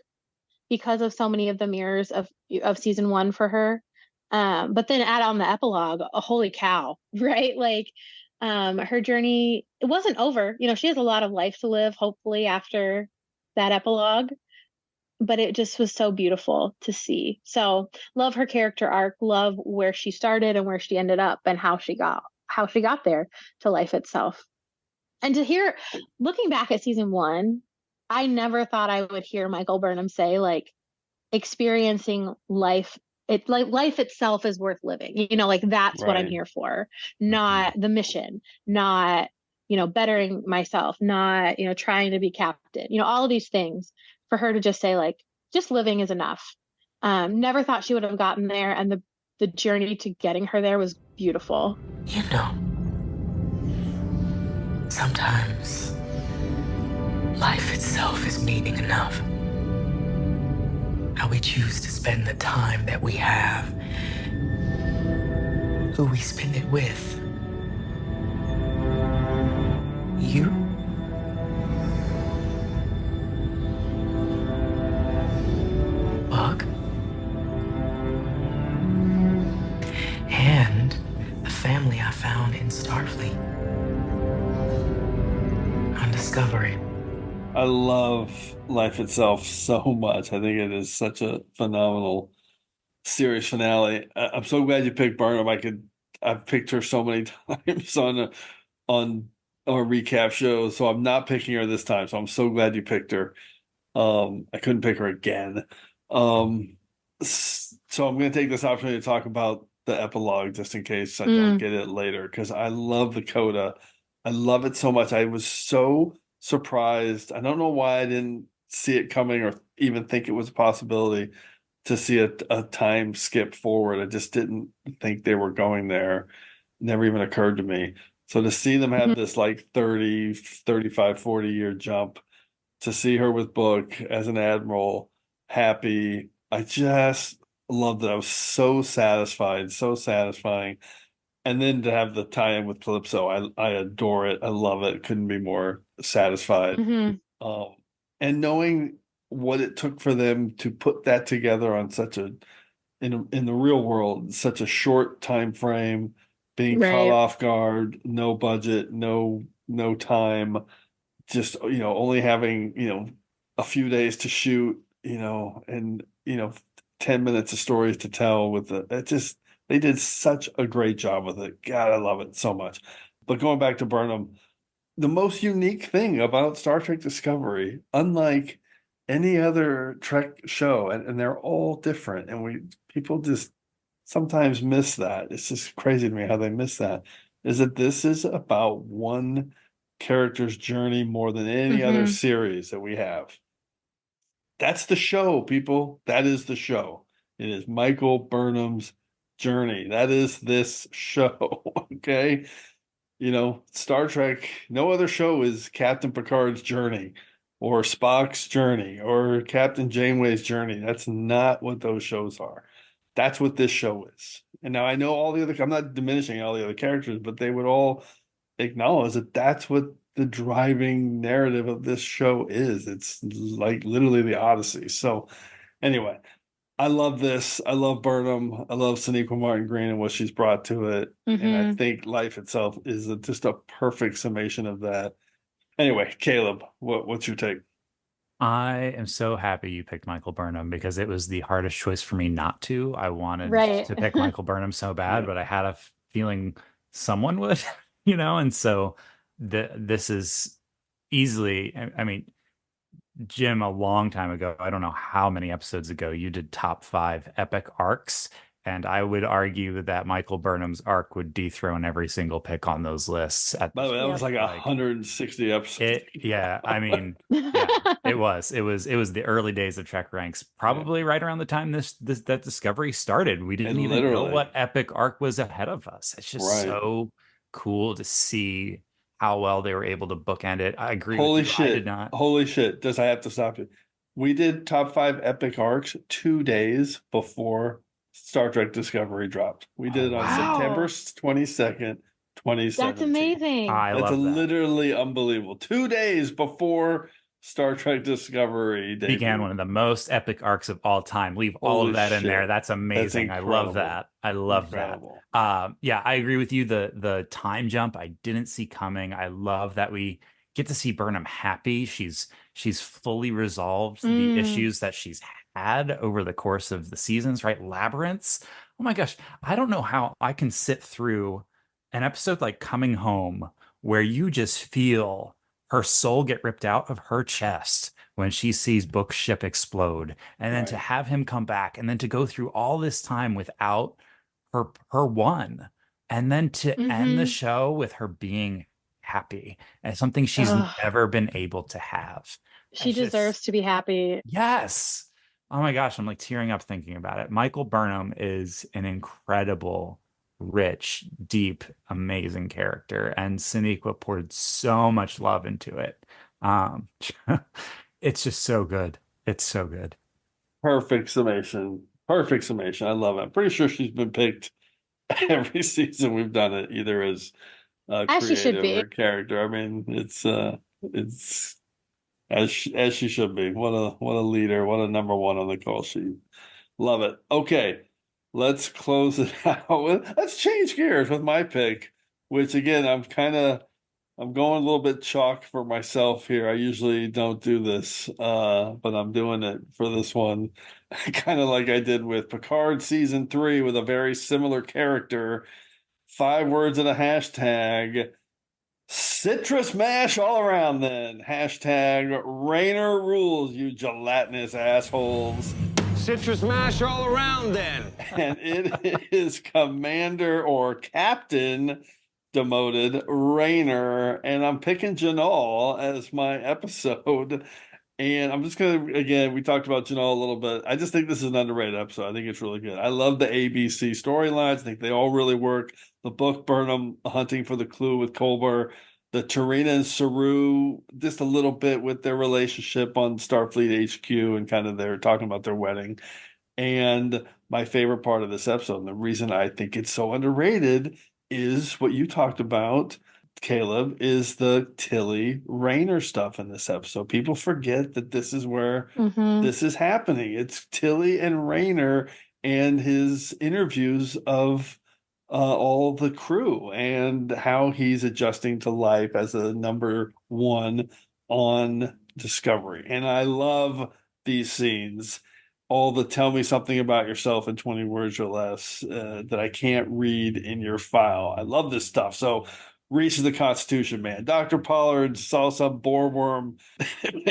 S4: because of so many of the mirrors of season 1 for her. But then add on the epilogue, holy cow, right? Like, her journey, it wasn't over. You know, she has a lot of life to live, hopefully, after that epilogue. But it just was so beautiful to see. So love her character arc, love where she started and where she ended up and how she got there to life itself. And to hear, looking back at season 1, I never thought I would hear Michael Burnham say, like, experiencing life, it's like life itself is worth living. You know, like that's what I'm here for, not the mission, not, you know, bettering myself, not, you know, trying to be captain, you know, all of these things. For her to just say, like, just living is enough. Never thought she would have gotten there. And the journey to getting her there was beautiful.
S7: You know, sometimes life itself is meaning enough. How we choose to spend the time that we have, who we spend it with. You? Bug? And the family I found in Starfleet. On Discovery.
S2: I love Life Itself so much. I think it is such a phenomenal series finale. I'm so glad you picked Burnham. I've picked her so many times on our recap shows, so I'm not picking her this time. So I'm so glad you picked her. I couldn't pick her again. So I'm going to take this opportunity to talk about the epilogue just in case I don't get it later, because I love the coda. I love it so much. I was so surprised. I don't know why I didn't see it coming or even think it was a possibility to see a time skip forward. I just didn't think they were going there. Never even occurred to me. So to see them have this like 30, 35, 40 year jump, to see her with Book as an admiral, happy, I just loved it. I was so satisfied, so satisfying. And then to have the tie-in with Calypso, I adore it. I love it. Couldn't be more satisfied. And knowing what it took for them to put that together on such in the real world, such a short time frame, being caught off guard, no budget, no time, just, you know, only having, you know, a few days to shoot, you know, and, you know, 10 minutes of stories to tell with they did such a great job with it. God, I love it so much. But going back to Burnham, the most unique thing about Star Trek Discovery, unlike any other Trek show, and they're all different, and people just sometimes miss that. It's just crazy to me how they miss that, is that this is about one character's journey more than any other series that we have. That's the show, people. That is the show. It is Michael Burnham's journey. That is this show. Okay. You know, Star Trek, no other show is Captain Picard's journey. or Spock's Journey or Captain Janeway's Journey. That's not what those shows are. That's what this show is. And now I know all the other, I'm not diminishing all the other characters, but they would all acknowledge that that's what the driving narrative of this show is. It's like literally the Odyssey. So anyway, I love this. I love Burnham. I love Sonequa Martin Green and what she's brought to it. And I think life itself is just a perfect summation of that. Anyway, Caleb, what's your take?
S3: I am so happy you picked Michael Burnham because it was the hardest choice for me not to. I wanted to pick Michael Burnham so bad, but I had a feeling someone would, and so this is easily, I mean, Jim, a long time ago, I don't know how many episodes ago, you did top 5 epic arcs. And I would argue that Michael Burnham's arc would dethrone every single pick on those lists.
S2: By the way, that was like 160 episodes.
S3: I mean, it was the early days of TrekRanks, probably right around the time that Discovery started. We didn't even know what epic arc was ahead of us. It's just so cool to see how well they were able to bookend it. I agree with you. I did not.
S2: Holy shit. Does I have to stop you? We did top 5 epic arcs 2 days before Star Trek Discovery dropped. We did it on September 22nd, 2017.
S4: That's amazing.
S2: That's literally unbelievable. 2 days before Star Trek Discovery
S3: began one of the most epic arcs of all time. Leave all of that in there. That's amazing. I love that. I love that. I agree with you. The time jump I didn't see coming. I love that we get to see Burnham happy. She's fully resolved the issues that she's had over the course of the seasons, right? Labyrinths. Oh my gosh. I don't know how I can sit through an episode like Coming Home where you just feel her soul get ripped out of her chest when she sees Book's ship explode, and then to have him come back, and then to go through all this time without her one, and then to end the show with her being happy and something she's never been able to have.
S4: She deserves to be happy.
S3: Yes. Oh my gosh, I'm like tearing up thinking about it. Michael Burnham is an incredible, rich, deep, amazing character, and Sonequa poured so much love into it. It's just so good. It's so good.
S2: Perfect summation. I love it. I'm pretty sure she's been picked every season we've done it, either as creative or character. I mean, it's as she should be. What a leader. What a number one on the call sheet. Love it. Okay. Let's close it out. Let's change gears with my pick, which again, I'm going a little bit chalk for myself here. I usually don't do this, but I'm doing it for this one. Kind of like I did with Picard season 3 with a very similar character. 5 words and a hashtag. Citrus mash all around then. Hashtag Rainer rules, you gelatinous assholes.
S18: Citrus mash all around then.
S2: And it is Commander or Captain demoted Rainer. And I'm picking Janal as my episode. And I'm just going to, again, we talked about Janal a little bit. I just think this is an underrated episode. I think it's really good. I love the ABC storylines. I think they all really work. The book, Burnham hunting for the clue with Culber. The Tarina and Saru, just a little bit with their relationship on Starfleet HQ and kind of they're talking about their wedding. And my favorite part of this episode, and the reason I think it's so underrated, is what you talked about, Caleb, is the Tilly Rainer stuff in this episode. People forget that this is where this is happening. It's Tilly and Rainer and his interviews of all the crew and how he's adjusting to life as a number one on Discovery. And I love these scenes. All the tell me something about yourself in 20 words or less that I can't read in your file. I love this stuff. So Reach of the Constitution, man. Dr. Pollard saw some boar worm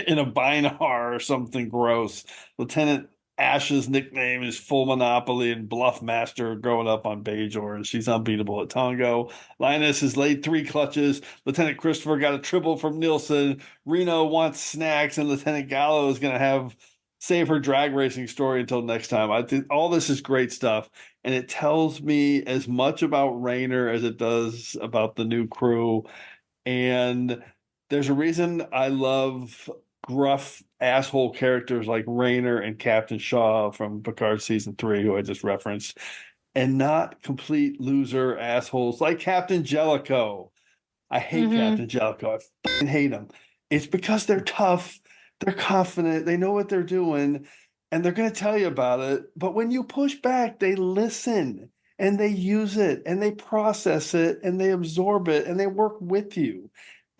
S2: in a binar or something gross. Lieutenant Ash's nickname is Full Monopoly and Bluff Master growing up on Bajor, and she's unbeatable at Tongo. Linus has laid 3 clutches. Lieutenant Christopher got a triple from Nielsen. Reno wants snacks, and Lieutenant Gallo is going to save her drag racing story until next time. I think all this is great stuff, and it tells me as much about Rainer as it does about the new crew. And there's a reason I love gruff asshole characters like Rayner and Captain Shaw from Picard season 3, who I just referenced, and not complete loser assholes like Captain Jellicoe. I hate Captain Jellicoe. I fucking hate him. It's because they're tough, they're confident, they know what they're doing, and they're going to tell you about it. But when you push back, they listen and they use it and they process it and they absorb it and they work with you.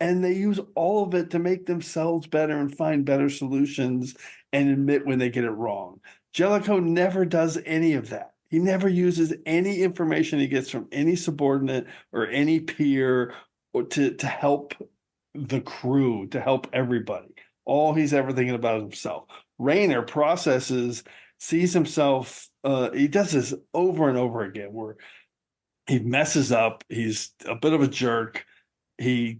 S2: And they use all of it to make themselves better and find better solutions and admit when they get it wrong. Jellicoe never does any of that. He never uses any information he gets from any subordinate or any peer or to help the crew, to help everybody. All he's ever thinking about is himself. Rayner processes, sees himself, he does this over and over again where he messes up, he's a bit of a jerk, he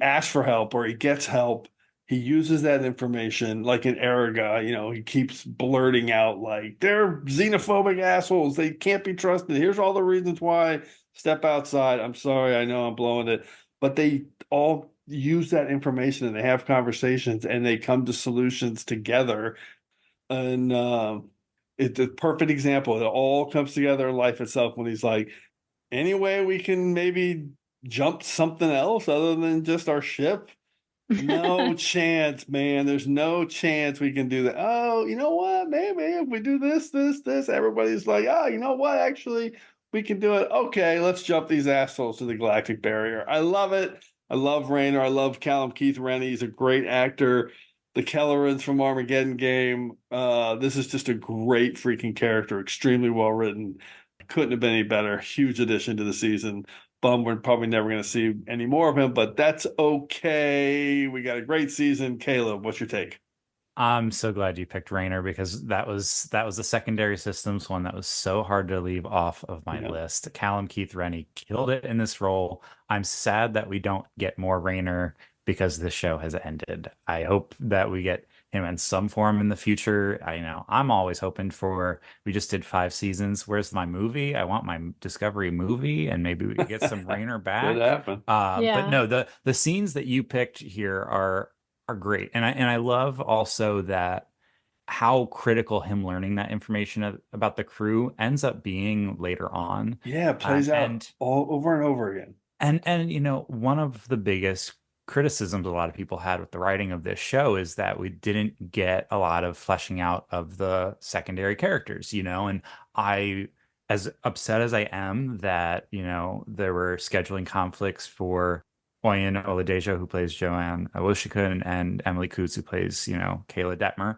S2: asks for help or he gets help. He uses that information like an Araga, he keeps blurting out like, they're xenophobic assholes. They can't be trusted. Here's all the reasons why. Step outside. I'm sorry. I know I'm blowing it. But they all use that information and they have conversations and they come to solutions together. And it's a perfect example. It all comes together in life itself when he's like, any way we can maybe jump something else other than just our ship? No chance, man. There's no chance we can do that. Oh, you know what? Maybe if we do this, everybody's like, oh, you know what? Actually, we can do it. Okay, let's jump these assholes to the galactic barrier. I love it. I love Rayner. I love Callum Keith Rennie. He's a great actor. The Kellerans from Armageddon Game. This is just a great freaking character. Extremely well written. Couldn't have been any better. Huge addition to the season. Bum, we're probably never going to see any more of him, but that's okay. We got a great season. Caleb, what's your take?
S3: I'm so glad you picked Rayner because that was the secondary systems one that was so hard to leave off of my list. Callum Keith Rennie killed it in this role. I'm sad that we don't get more Rayner because this show has ended. I hope that we get him in some form in the future. I'm always hoping for, we just did 5 seasons. Where's my movie? I want my Discovery movie, and maybe we can get some Rayner back.
S2: Could happen.
S3: But no, the scenes that you picked here are great. And I love also that how critical him learning that information about the crew ends up being later on.
S2: Yeah, it plays out all over and over again.
S3: And one of the biggest criticisms a lot of people had with the writing of this show is that we didn't get a lot of fleshing out of the secondary characters, and I, as upset as I am that, there were scheduling conflicts for Oyen Oladejo, who plays Joanne Awoshika, and Emily Coots, who plays, Kayla Detmer.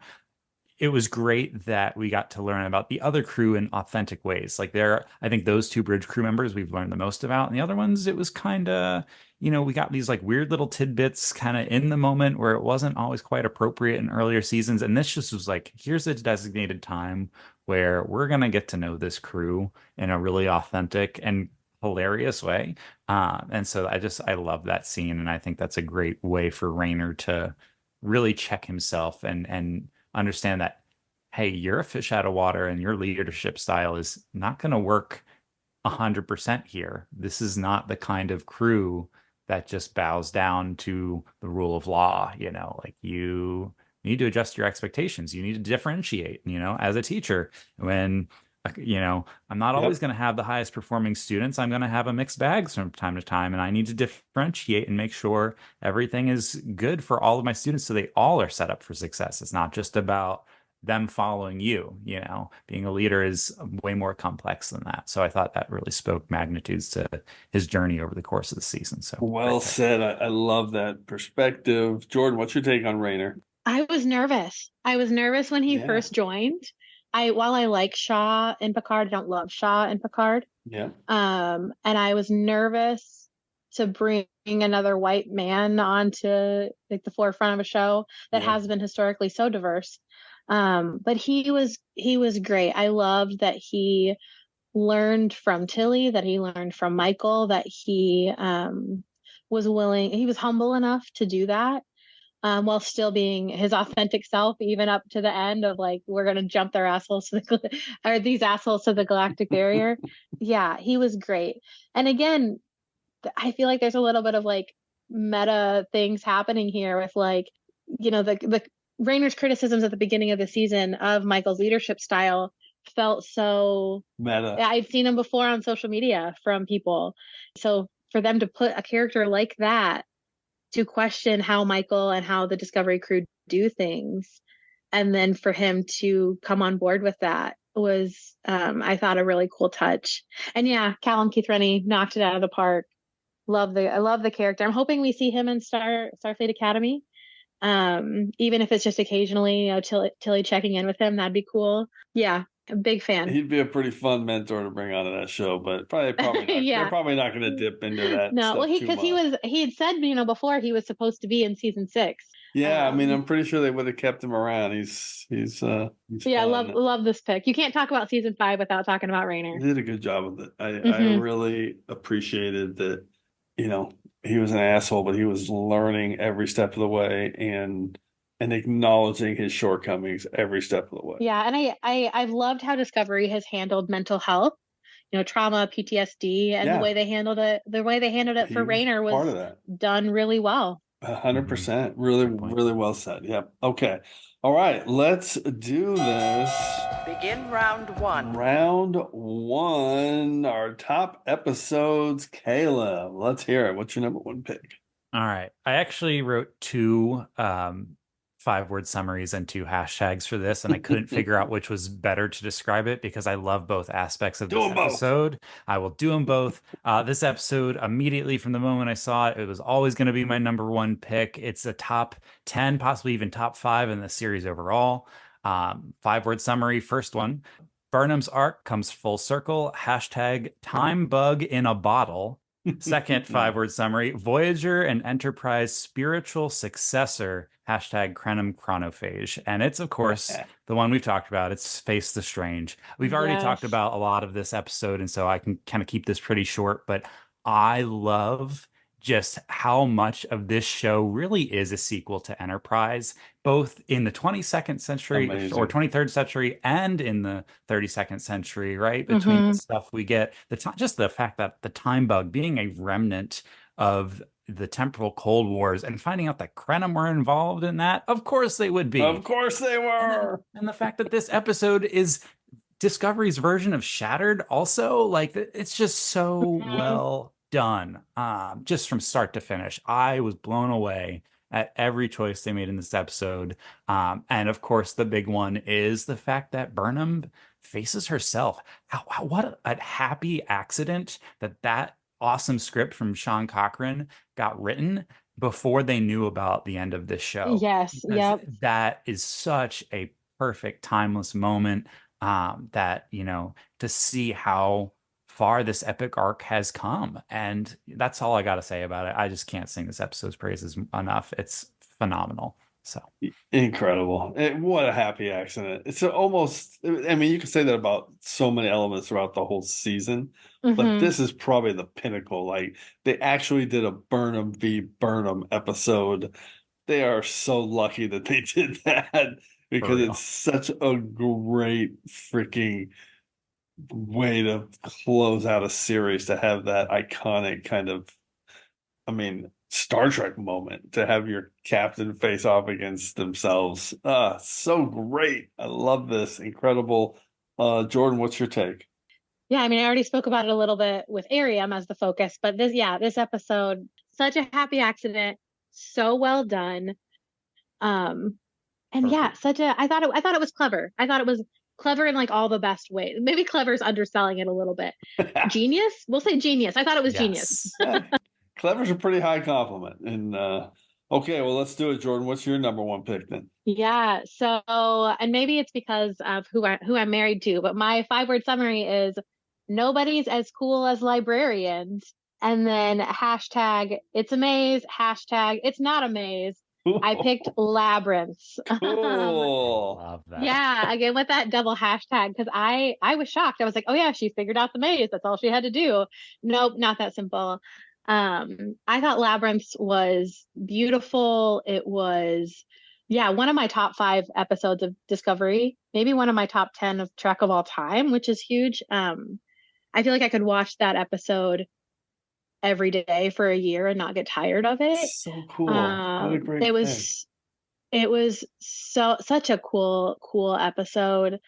S3: It was great that we got to learn about the other crew in authentic ways. Like I think those 2 bridge crew members we've learned the most about. And the other ones, it was kind of, we got these like weird little tidbits kind of in the moment where it wasn't always quite appropriate in earlier seasons. And this just was like, here's a designated time where we're going to get to know this crew in a really authentic and hilarious way. And so I love that scene. And I think that's a great way for Rayner to really check himself and understand that, hey, you're a fish out of water and your leadership style is not going to work 100% here. This is not the kind of crew that just bows down to the rule of law. Like you need to adjust your expectations. You need to differentiate, as a teacher. When I'm not always going to have the highest performing students. I'm going to have a mixed bag from time to time, and I need to differentiate and make sure everything is good for all of my students so they all are set up for success. It's not just about them following you. Being a leader is way more complex than that. So I thought that really spoke magnitudes to his journey over the course of the season. So
S2: well said. I love that perspective. Jordan, what's your take on Rayner?
S4: I was nervous. When he first joined. While I like Shaw in Picard, I don't love Shaw in Picard.
S2: Yeah.
S4: And I was nervous to bring another white man onto like the forefront of a show that has been historically so diverse. But he was great. I loved that he learned from Tilly, that he learned from Michael, that he was humble enough to do that. While still being his authentic self, even up to the end of like, we're going to jump their assholes these assholes to the galactic barrier. Yeah, he was great. And again, I feel like there's a little bit of like meta things happening here with like, the Rayner's criticisms at the beginning of the season of Michael's leadership style felt so
S2: meta.
S4: I'd seen them before on social media from people. So for them to put a character like that to question how Michael and how the Discovery crew do things, and then for him to come on board with that was, I thought, a really cool touch. And yeah, Callum Keith Rennie knocked it out of the park. I love the character. I'm hoping we see him in Starfleet Academy. Even if it's just occasionally, Tilly checking in with him, that'd be cool. Yeah, a big fan.
S2: He'd be a pretty fun mentor to bring onto that show, but probably not.
S4: Yeah.
S2: They're probably not going to dip into that.
S4: No,
S2: stuff
S4: well,
S2: too much.
S4: he had said, before he was supposed to be in season 6.
S2: Yeah, I mean, I'm pretty sure they would have kept him around. He's
S4: yeah,
S2: fun.
S4: love this pick. You can't talk about season 5 without talking about Rayner.
S2: He did a good job with it. I really appreciated that. He was an asshole, but he was learning every step of the way and acknowledging his shortcomings every step of the way.
S4: Yeah, and I've loved how Discovery has handled mental health, trauma, PTSD, and the way they handled it. The way they handled it for Rayner was done really well.
S2: 100%. Really, really well said. Yep. Okay. All right. Let's do this.
S8: Begin round 1.
S2: Round 1. Our top episodes. Caleb, let's hear it. What's your number 1 pick?
S3: All right. I actually wrote 2 5-word summaries and 2 hashtags for this, and I couldn't figure out which was better to describe it because I love both aspects of this episode. I will do them both. This episode, immediately from the moment I saw it, it was always going to be my number 1 pick. It's a top 10, possibly even top 5 in the series overall. 5-word summary. First one, Burnham's arc comes full circle. Hashtag time bug in a bottle. Second 5-word summary, Voyager and Enterprise spiritual successor, hashtag Krenim chronophage. And it's, of course, the one we've talked about. It's Face the Strange. We've already talked about a lot of this episode, and so I can kind of keep this pretty short, but I love just how much of this show really is a sequel to Enterprise, both in the 22nd century or 23rd century and in the 32nd century, right? Between the stuff we get, just the fact that the time bug being a remnant of the temporal Cold Wars and finding out that Krenim were involved in that. Of course they would be.
S2: Of course they were.
S3: And the fact that this episode is Discovery's version of Shattered also, like, it's just so well done, just from start to finish. I was blown away at every choice they made in this episode. And of course, the big one is the fact that Burnham faces herself. What a happy accident that awesome script from Sean Cochran got written before they knew about the end of this show.
S4: Yes, yep.
S3: That is such a perfect, timeless moment, that, to see how far this epic arc has come. And that's all I got to say about it. I just can't sing this episode's praises enough. It's phenomenal. So
S2: incredible. What a happy accident. It's almost, I mean, you could say that about so many elements throughout the whole season, but this is probably the pinnacle. Like, they actually did a Burnham v. Burnham episode. They are so lucky that they did that, because it's such a great freaking way to close out a series, to have that iconic kind of, Star Trek moment, to have your captain face off against themselves. So great. I love this. Incredible. Jordan, what's your take?
S4: Yeah, I already spoke about it a little bit with Ariam as the focus, but this episode, such a happy accident, so well done. And yeah, I thought it was clever. I thought it was clever in like all the best ways. Maybe clever is underselling it a little bit. Genius? We'll say genius. I thought it was genius.
S2: Clever's a pretty high compliment. And okay, well, let's do it, Jordan. What's your number 1 pick then?
S4: Yeah. So, and maybe it's because of who I'm married to, but my 5-word summary is nobody's as cool as librarians. And then hashtag it's a maze, hashtag it's not a maze. I picked labyrinths.
S2: Cool.
S3: Love that.
S4: Yeah, again with that double hashtag, because I was shocked. I was like, oh yeah, she figured out the maze. That's all she had to do. Nope, not that simple. I thought Labyrinths was beautiful. It was, one of my top 5 episodes of Discovery, maybe one of my top 10 of Trek of all time, which is huge. I feel like I could watch that episode every day for a year and not get tired of it.
S2: So cool. What a great
S4: it was It was such a cool episode.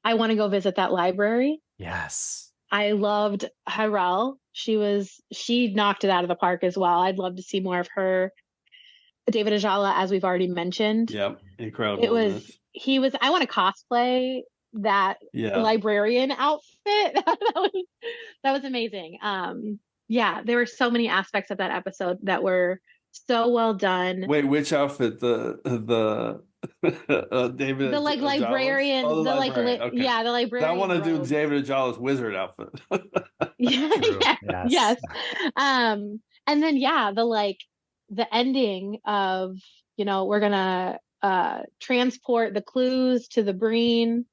S4: I want to go visit that library.
S3: Yes.
S4: I loved Hyrel. She knocked it out of the park as well. I'd love to see more of her. David Ajala, as we've already mentioned.
S2: Yep. Incredible.
S4: I want to cosplay that librarian outfit. that was amazing. There were so many aspects of that episode that were so well done.
S2: Wait, which outfit? The David,
S4: the like librarian,
S2: the
S4: librarian.
S2: Okay.
S4: The librarian.
S2: I want to do David Ajala's wizard outfit.
S4: Yes. And then the ending of, we're gonna transport the clues to the Breen,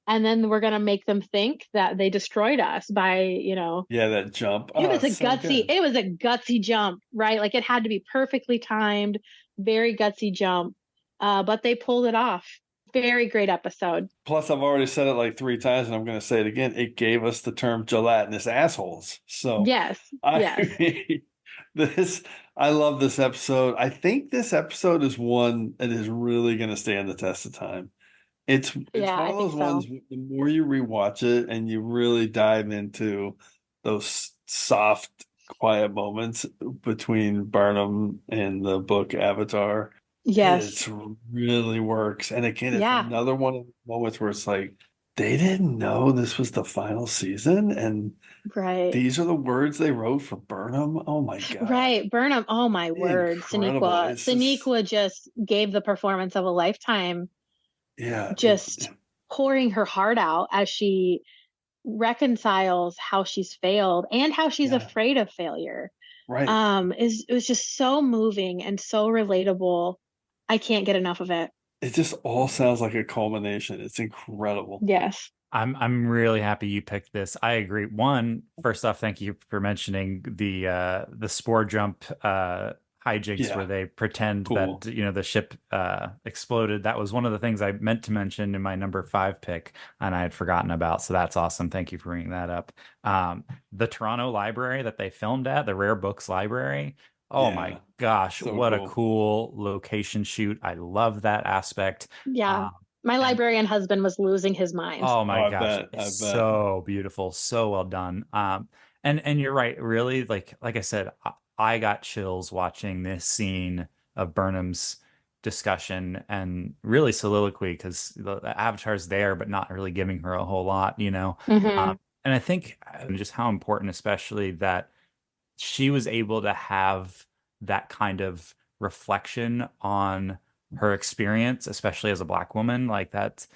S4: and then we're gonna make them think that they destroyed us by,
S2: that jump.
S4: It was a gutsy jump, right? Like it had to be perfectly timed, very gutsy jump. But they pulled it off. Very great episode.
S2: Plus, I've already said it like 3 times, and I'm going to say it again. It gave us the term gelatinous assholes. So
S4: yes.
S2: I love this episode. I think this episode is one that is really going to stand the test of time. It's one of those ones. The more you rewatch it and you really dive into those soft, quiet moments between Burnham and the book Avatar.
S4: Yes,
S2: it really works. And again, it's another one of the moments where it's like they didn't know this was the final season, and these are the words they wrote for Burnham. Oh my god!
S4: Right, Burnham. Oh my word, Sonequa just gave the performance of a lifetime.
S2: Yeah,
S4: just pouring her heart out as she reconciles how she's failed and how she's afraid of failure.
S2: Right.
S4: It was just so moving and so relatable. I can't get enough of it.
S2: It just all sounds like a culmination. It's incredible.
S4: Yes.
S3: I'm really happy you picked this. I agree. First off, thank you for mentioning the spore jump hijinks where they pretend that the ship exploded. That was one of the things I meant to mention in my number 5 pick, and I had forgotten about. So that's awesome. Thank you for bringing that up. The Toronto library that they filmed at, the Rare Books Library. Oh my gosh, what a cool location shoot. I love that aspect.
S4: Yeah. My librarian husband was losing his mind.
S3: Oh my gosh. It's so beautiful. So well done. And you're right. Really, like I said, I got chills watching this scene of Burnham's discussion and really soliloquy, because the Avatar's there, but not really giving her a whole lot,
S4: Mm-hmm.
S3: And I think just how important, especially that she was able to have that kind of reflection on her experience, especially as a Black woman, like that.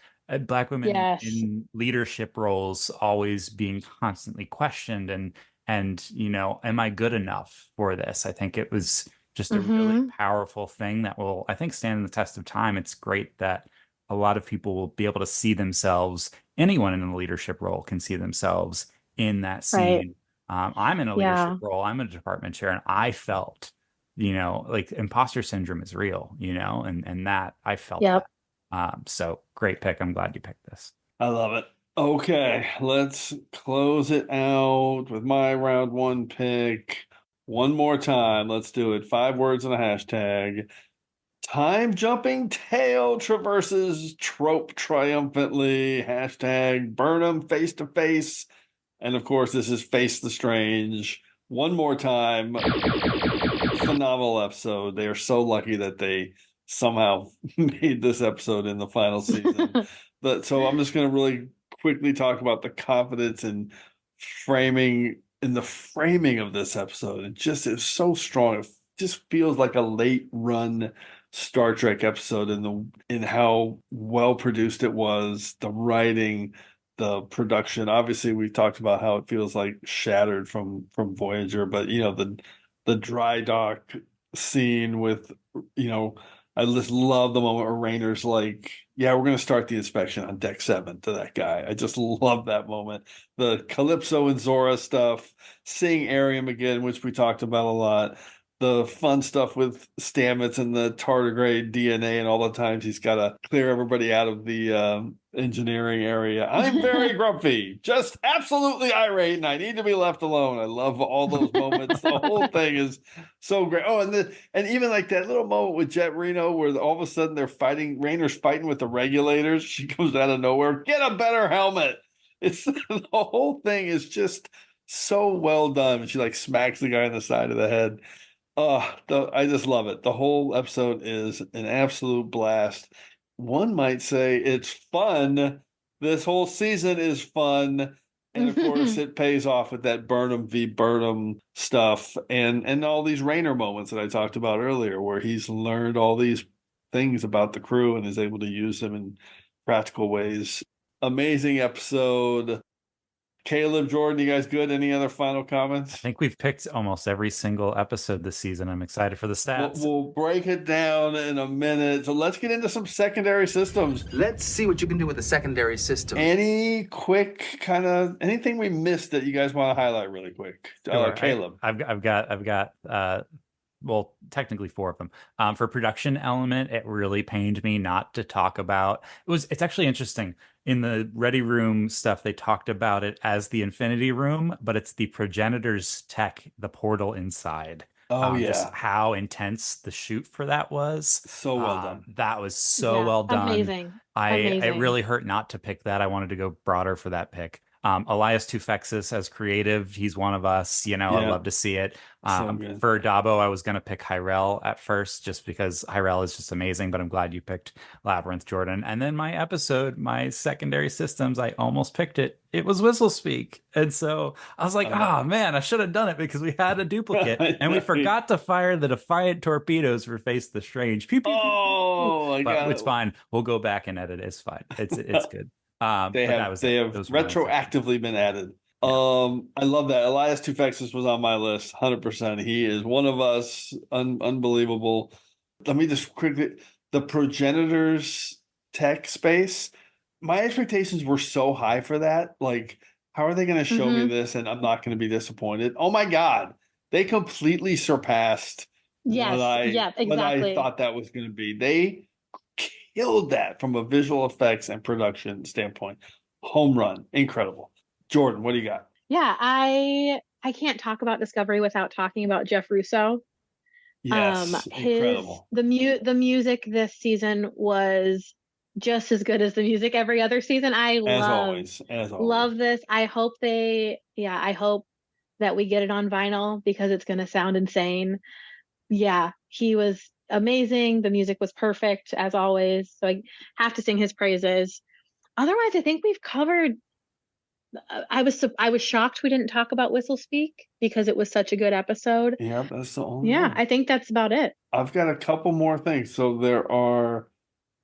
S3: Black women in leadership roles always being constantly questioned and am I good enough for this? I think it was just a really powerful thing that will, I think, stand the test of time. It's great that a lot of people will be able to see themselves. Anyone in a leadership role can see themselves in that scene. I'm in a leadership role. I'm a department chair, and I felt, like imposter syndrome is real, and that I felt that. So great pick. I'm glad you picked this.
S2: I love it. Okay, let's close it out with my round 1 pick. One more time. Let's do it. 5 words and a hashtag. Time jumping tail traverses trope triumphantly. Hashtag Burnham face to face. And of course, this is Face the Strange. One more time. Phenomenal episode. They are so lucky that they somehow made this episode in the final season. So I'm just going to really quickly talk about the confidence and framing of this episode. It just is so strong. It just feels like a late run Star Trek episode in how well produced it was, the writing, the production. Obviously, we talked about how it feels like shattered from Voyager, but the dry dock scene with, I just love the moment where Rayner's like, yeah, we're going to start the inspection on deck 7 to that guy. I just love that moment. The Calypso and Zora stuff, seeing Arium again, which we talked about a lot. The fun stuff with Stamets and the tardigrade DNA and all the times he's got to clear everybody out of the engineering area. I'm very grumpy, just absolutely irate, and I need to be left alone. I love all those moments. The whole thing is so great. Oh, and even like that little moment with Jet Reno where all of a sudden they're fighting, Rainer's fighting with the regulators. She comes out of nowhere, get a better helmet. It's the whole thing is just so well done. She like smacks the guy in the side of the head. I just love it. The whole episode is an absolute blast. One might say it's fun. This whole season is fun. And of course, it pays off with that Burnham v. Burnham stuff and all these Rayner moments that I talked about earlier, where he's learned all these things about the crew and is able to use them in practical ways. Amazing episode. Caleb, Jordan, you guys good? Any other final comments?
S3: I think we've picked almost every single episode this season. I'm excited for the stats.
S2: We'll break it down in a minute. So let's get into some secondary systems.
S11: Let's see what you can do with the secondary system.
S2: Any quick kind of anything we missed that you guys want to highlight really quick?
S3: Sure.
S2: Caleb.
S3: I've got well, technically 4 of them. For production element, it really pained me not to talk about. It's actually interesting. In the Ready Room stuff, they talked about it as the Infinity Room, but it's the progenitor's tech, the portal inside.
S2: Oh, yeah.
S3: Just how intense the shoot for that was.
S2: So well done.
S3: That was so well done.
S4: Amazing.
S3: It really hurt not to pick that. I wanted to go broader for that pick. Elias Tufexis as creative, he's one of us. I love to see it. For Dabo, I was going to pick Hyrel at first just because Hyrel is just amazing, but I'm glad you picked Labyrinth, Jordan. And then my secondary systems, I almost picked it. It was Whistlespeak. And so I was like, man, I should have done it because we had a duplicate and we forgot to fire the Defiant torpedoes for Face the Strange. Pew, pew, pew, pew. But it's fine. We'll go back and edit. It's fine. It's good.
S2: They have retroactively been added. I love that. Elias Tufexis was on my list, 100%. He is one of us. Unbelievable. Let me just quickly, the progenitors tech space, my expectations were so high for that. Like, how are they going to show me this and I'm not going to be disappointed? Oh my God. They completely surpassed what I thought that was going to be. They killed that from a visual effects and production standpoint. Home run. Incredible. Jordan, what do you got?
S4: Yeah, I can't talk about Discovery without talking about Jeff Russo.
S2: Yes, incredible.
S4: The music this season was just as good as the music every other season. I love this. I hope that we get it on vinyl because it's going to sound insane. Yeah, he was amazing. The music was perfect as always. So I have to sing his praises. Otherwise, I think we've covered. I was shocked we didn't talk about Whistlespeak because it was such a good episode.
S2: Yeah, that's the only.
S4: Yeah,
S2: one.
S4: I think that's about it.
S2: I've got a couple more things. So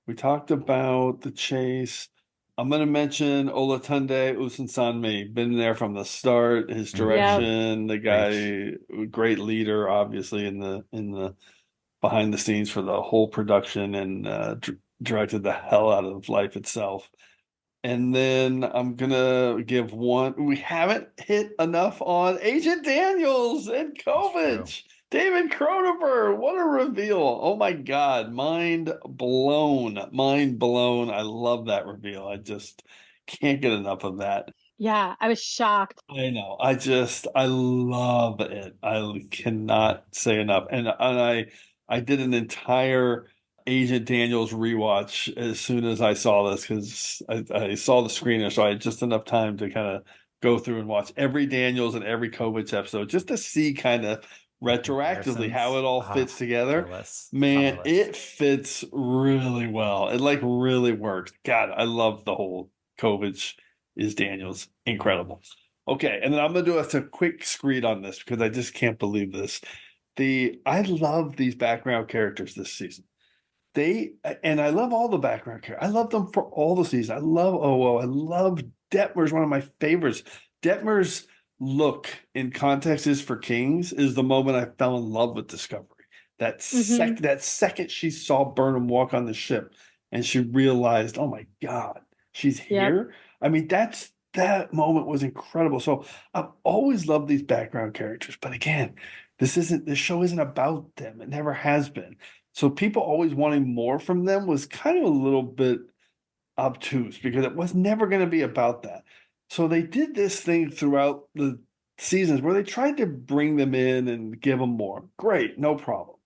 S2: we talked about the chase. I'm going to mention Olatunde Usunsanmi. Been there from the start. His direction, the guy, great leader, obviously in the behind the scenes for the whole production and directed the hell out of life itself. And then I'm going to give one. We haven't hit enough on Agent Daniels and Kovich. David Cronenberg. What a reveal. Oh, my God. Mind blown. I love that reveal. I just can't get enough of that.
S4: Yeah, I was shocked.
S2: I know. I love it. I cannot say enough. And I did an entire Agent Daniels rewatch as soon as I saw this because I saw the screener, so I had just enough time to kind of go through and watch every Daniels and every Kovich episode just to see kind of retroactively how it all fits together. Man, it fits really well. It like really works. God, I love the whole Kovich is Daniels. Incredible. Okay, and then I'm gonna do a quick screed on this because I just can't believe this. I love these background characters this season. And I love all the background characters. I love them for all the seasons. I love OO. I love Detmer's one of my favorites. Detmer's look in Context is for Kings is the moment I fell in love with Discovery. That second she saw Burnham walk on the ship and she realized, oh my God, she's here. I mean, that moment was incredible. So I've always loved these background characters, but again, this show isn't about them. It never has been. So people always wanting more from them was kind of a little bit, obtuse because it was never going to be about that. So they did this thing throughout the seasons where they tried to bring them in and give them more. Great, no problem.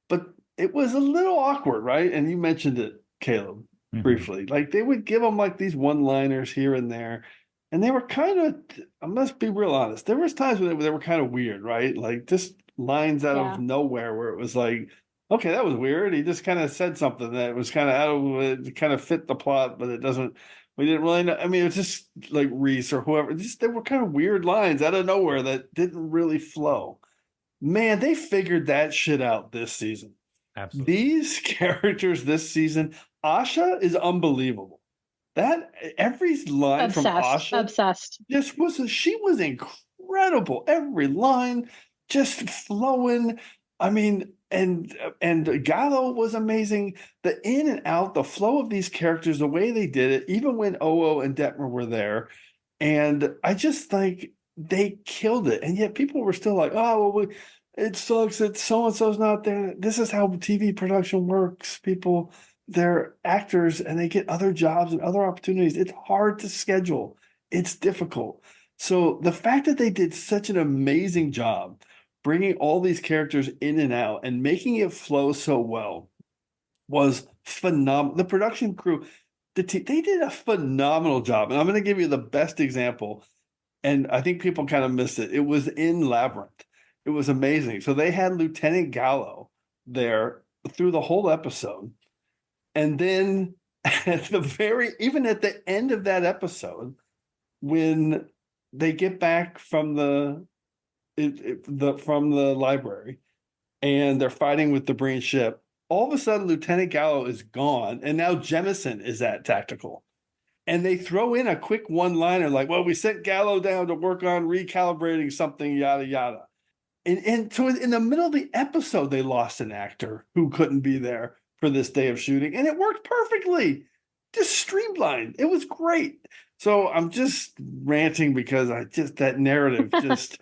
S2: But it was a little awkward, right? And you mentioned it, Caleb, briefly. Like they would give them like these one-liners here and there. And they were kind of, I must be real honest, there was times when they were kind of weird, right? Like just lines out of nowhere where it was like, okay, that was weird. He just kind of said something that was kind of out of, it kind of fit the plot, but it doesn't, we didn't really know. I mean, it was just like Reese or whoever, just they were kind of weird lines out of nowhere that didn't really flow. Man, they figured that shit out this season.
S3: Absolutely.
S2: These characters this season, Asha is unbelievable. That every line from Asha just she was incredible. Every line just flowing. I mean, and Gallo was amazing. The in and out, the flow of these characters, the way they did it, even when Oo and Detmer were there. And I just think they killed it. And yet people were still like, oh, well, it sucks that so-and-so's not there. This is how TV production works. People, they're actors and they get other jobs and other opportunities. It's hard to schedule. It's difficult. So the fact that they did such an amazing job bringing all these characters in and out and making it flow so well was phenomenal. The production crew, they did a phenomenal job. And I'm going to give you the best example. And I think people kind of missed it. It was in Labyrinth. It was amazing. So they had Lieutenant Gallo there through the whole episode. And then even at the end of that episode, when they get back from the library and they're fighting with the Breen ship, all of a sudden Lieutenant Gallo is gone. And now Jemison is at Tactical. And they throw in a quick one-liner like, well, we sent Gallo down to work on recalibrating something, yada, yada. And so in the middle of the episode, they lost an actor who couldn't be there for this day of shooting. And it worked perfectly. Just streamlined. It was great. So I'm just ranting because that narrative just,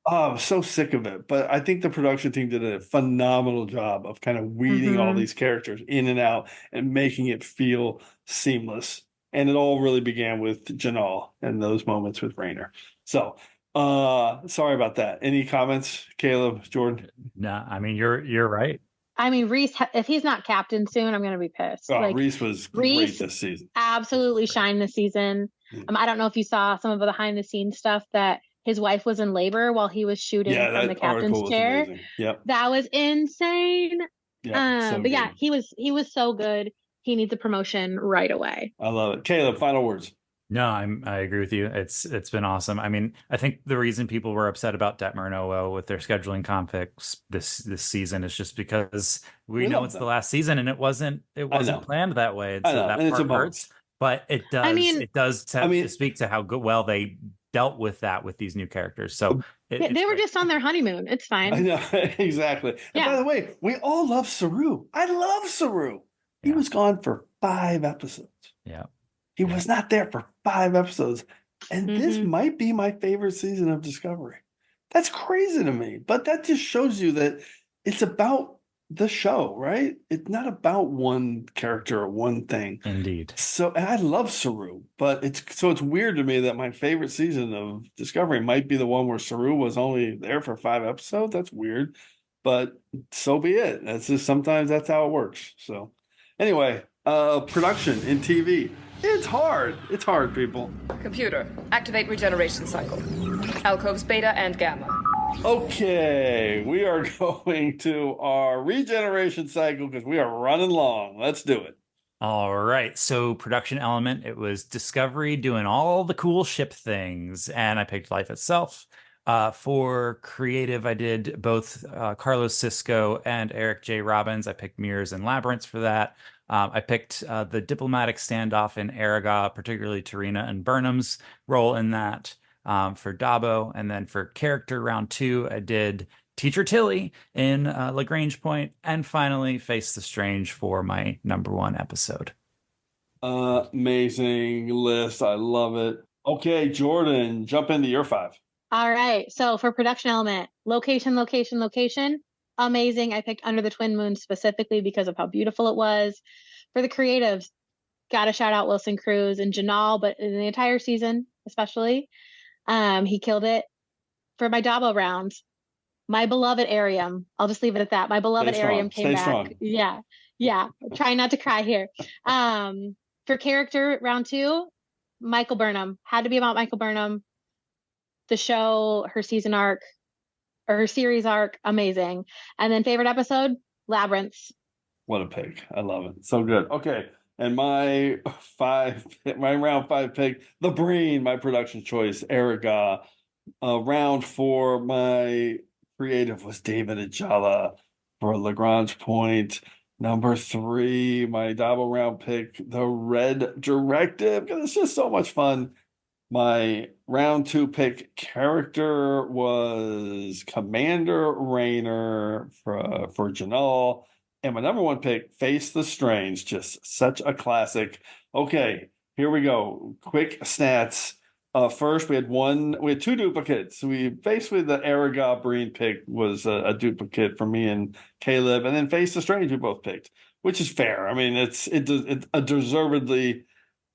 S2: I'm so sick of it. But I think the production team did a phenomenal job of kind of weeding all these characters in and out and making it feel seamless. And it all really began with Janal and those moments with Raynor. So sorry about that. Any comments, Caleb, Jordan?
S3: No, I mean, you're right.
S4: I mean, Reese, if he's not captain soon, I'm going to be pissed.
S2: Reese was great this season.
S4: Absolutely shined this season. I don't know if you saw some of the behind the scenes stuff that his wife was in labor while he was shooting from the captain's chair.
S2: Yep.
S4: That was insane.
S2: Yeah,
S4: but yeah, he was so good. He needs a promotion right away.
S2: I love it. Caleb, final words.
S3: No, I agree with you. It's been awesome. I mean, I think the reason people were upset about Detmer and Oo with their scheduling conflicts this season is just because we know it's the last season and it wasn't planned that way. So that part hurts. But it does. It does speak to how well they dealt with that with these new characters. So
S4: they were just on their honeymoon. It's fine.
S2: I know exactly. And by the way, we all love Saru. I love Saru. He was gone for 5 episodes.
S3: Yeah.
S2: He was not there for 5 episodes. And this might be my favorite season of Discovery. That's crazy to me. But that just shows you that it's about the show, right? It's not about one character or one thing.
S3: Indeed.
S2: So, and I love Saru, but it's weird to me that my favorite season of Discovery might be the one where Saru was only there for 5 episodes. That's weird. But so be it. That's just sometimes that's how it works. So anyway, production in TV. It's hard. It's hard, people.
S17: Computer, activate Regeneration Cycle. Alcoves Beta and Gamma.
S2: Okay, we are going to our Regeneration Cycle because we are running long. Let's do it.
S3: All right. So production element, it was Discovery doing all the cool ship things. And I picked Life Itself. For creative, I did both Carlos Sisko and Eric J. Robbins. I picked Mirrors and Labyrinths for that. I picked the diplomatic standoff in Araga, particularly Tarina and Burnham's role in that for Dabo. And then for character round 2, I did Teacher Tilly in Lagrange Point. And finally, Face the Strange for my #1 episode.
S2: Amazing list. I love it. Okay, Jordan, jump into your 5.
S4: All right. So for production element, location. Amazing. I picked Under the Twin Moon specifically because of how beautiful it was. For the creatives, got to shout out Wilson Cruz and Janal, but in the entire season, especially, he killed it. For my Dabo round, my beloved Arium, I'll just leave it at that. My beloved Arium came back.
S2: Strong.
S4: Yeah. Trying not to cry here. For character round 2, Michael Burnham. Had to be about Michael Burnham. The show, her season arc, or her series arc, amazing. And then favorite episode, Labyrinths.
S2: What a pick. I love it. So good. Okay. And my round 5 pick, The Breen, my production choice, Erica. Round 4, my creative was David Ajala for Lagrange Point. Number 3, my Dabo round pick, The Red Directive, because it's just so much fun. My round 2 pick character was Commander Rayner for Janal. And my number 1 pick, Face the Strange, just such a classic. Okay, here we go. Quick stats. First, we had 2 duplicates. Basically the Araga Breen pick was a duplicate for me and Caleb, and then Face the Strange we both picked, which is fair. I mean, it's a deservedly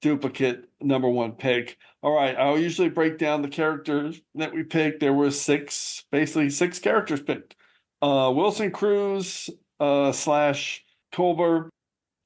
S2: duplicate number 1 pick. All right, I'll usually break down the characters that we picked. There were 6 characters picked. Wilson Cruz / Colbert,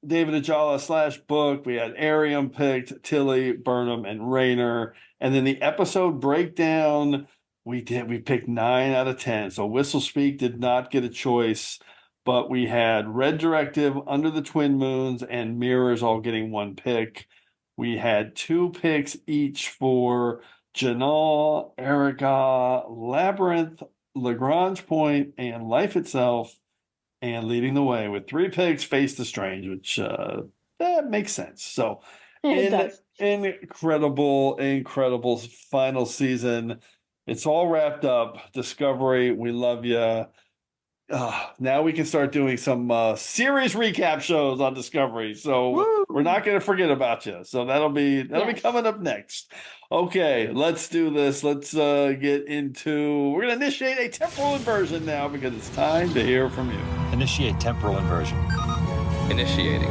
S2: David Ajala / Book. We had Arium picked, Tilly, Burnham, and Rayner. And then the episode breakdown, we picked 9 out of 10. So Whistle Speak did not get a choice, but we had Red Directive, Under the Twin Moons, and Mirrors all getting 1 pick. We had 2 picks each for Janal, Erica, Labyrinth, Lagrange Point, and Life Itself. And leading the way with 3 picks, Face the Strange, which that makes sense. So incredible final season. It's all wrapped up. Discovery, we love you. Now we can start doing some series recap shows on Discovery. So we're not going to forget about you. So that'll be coming up next. Okay, let's do this. Let's get into. We're going to initiate a temporal inversion now because it's time to hear from you.
S19: Initiate temporal inversion.
S11: Initiating.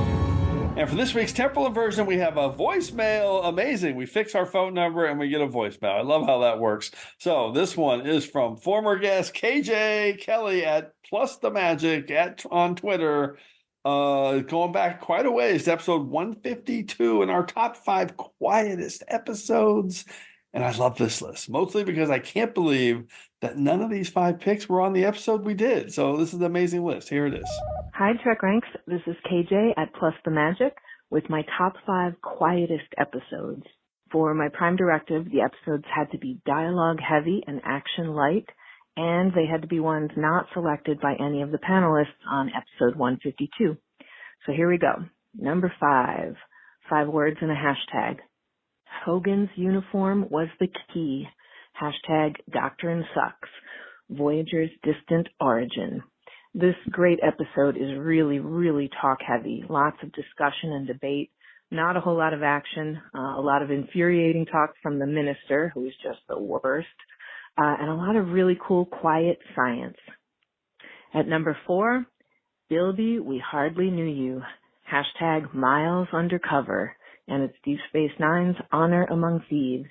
S2: And for this week's temporal inversion, we have a voicemail. Amazing. We fix our phone number and we get a voicemail. I love how that works. So this one is from former guest KJ Kelly at Plus the Magic on Twitter. Going back quite a ways to episode 152 in our top 5 quietest episodes. And I love this list, mostly because I can't believe that none of these 5 picks were on the episode we did. So this is an amazing list. Here it is.
S20: Hi, TrekRanks. This is KJ at Plus the Magic with my top 5 quietest episodes. For my prime directive, the episodes had to be dialogue heavy and action light, and they had to be ones not selected by any of the panelists on episode 152. So here we go. Number 5, 5 words and a hashtag. Hogan's uniform was the key. Hashtag Doctrine Sucks. Voyager's distant origin. This great episode is really, really talk heavy. Lots of discussion and debate. Not a whole lot of action. A lot of infuriating talk from the minister, who is just the worst. And a lot of really cool, quiet science. At number 4, Bilby, we hardly knew you. Hashtag Miles Undercover. And it's Deep Space Nine's Honor Among Thieves.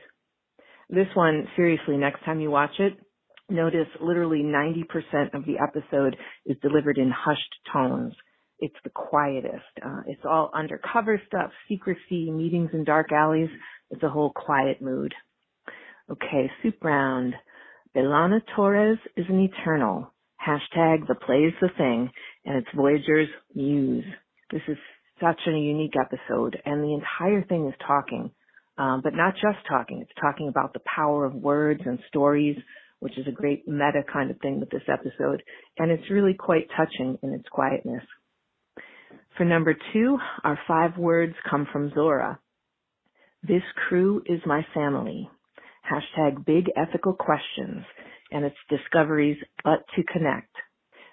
S20: This one, seriously, next time you watch it, notice literally 90% of the episode is delivered in hushed tones. It's the quietest. It's all undercover stuff, secrecy, meetings in dark alleys. It's a whole quiet mood. Okay, soup round. Belana Torres is an eternal. Hashtag The Play's the Thing, and it's Voyager's Muse. This is such a unique episode, and the entire thing is talking. But not just talking. It's talking about the power of words and stories, which is a great meta kind of thing with this episode. And it's really quite touching in its quietness. For number 2, our 5 words come from Zora. This crew is my family. Hashtag Big Ethical Questions. And it's Discovery's But to Connect.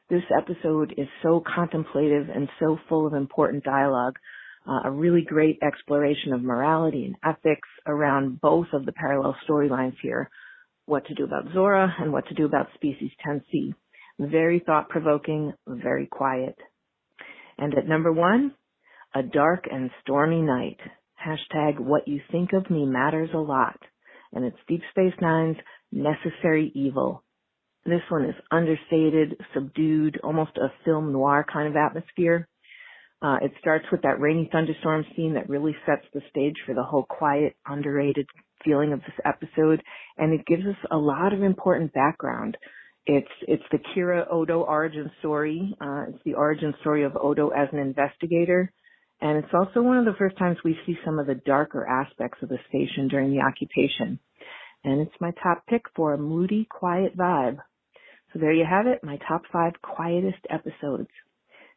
S20: This episode is so contemplative and so full of important dialogue. A really great exploration of morality and ethics around both of the parallel storylines here. What to do about Zora and what to do about Species 10C. Very thought-provoking, very quiet. And at number 1, A dark and stormy night. Hashtag what you think of me matters a lot. And it's Deep Space Nine's Necessary Evil. This one is understated, subdued, almost a film noir kind of atmosphere. It starts with that rainy thunderstorm scene that really sets the stage for the whole quiet, underrated feeling of this episode, and it gives us a lot of important background. It's the Kira Odo origin story. It's the origin story of Odo as an investigator, and it's also one of the first times we see some of the darker aspects of the station during the occupation. And it's my top pick for a moody, quiet vibe. So there you have it, my top 5 quietest episodes.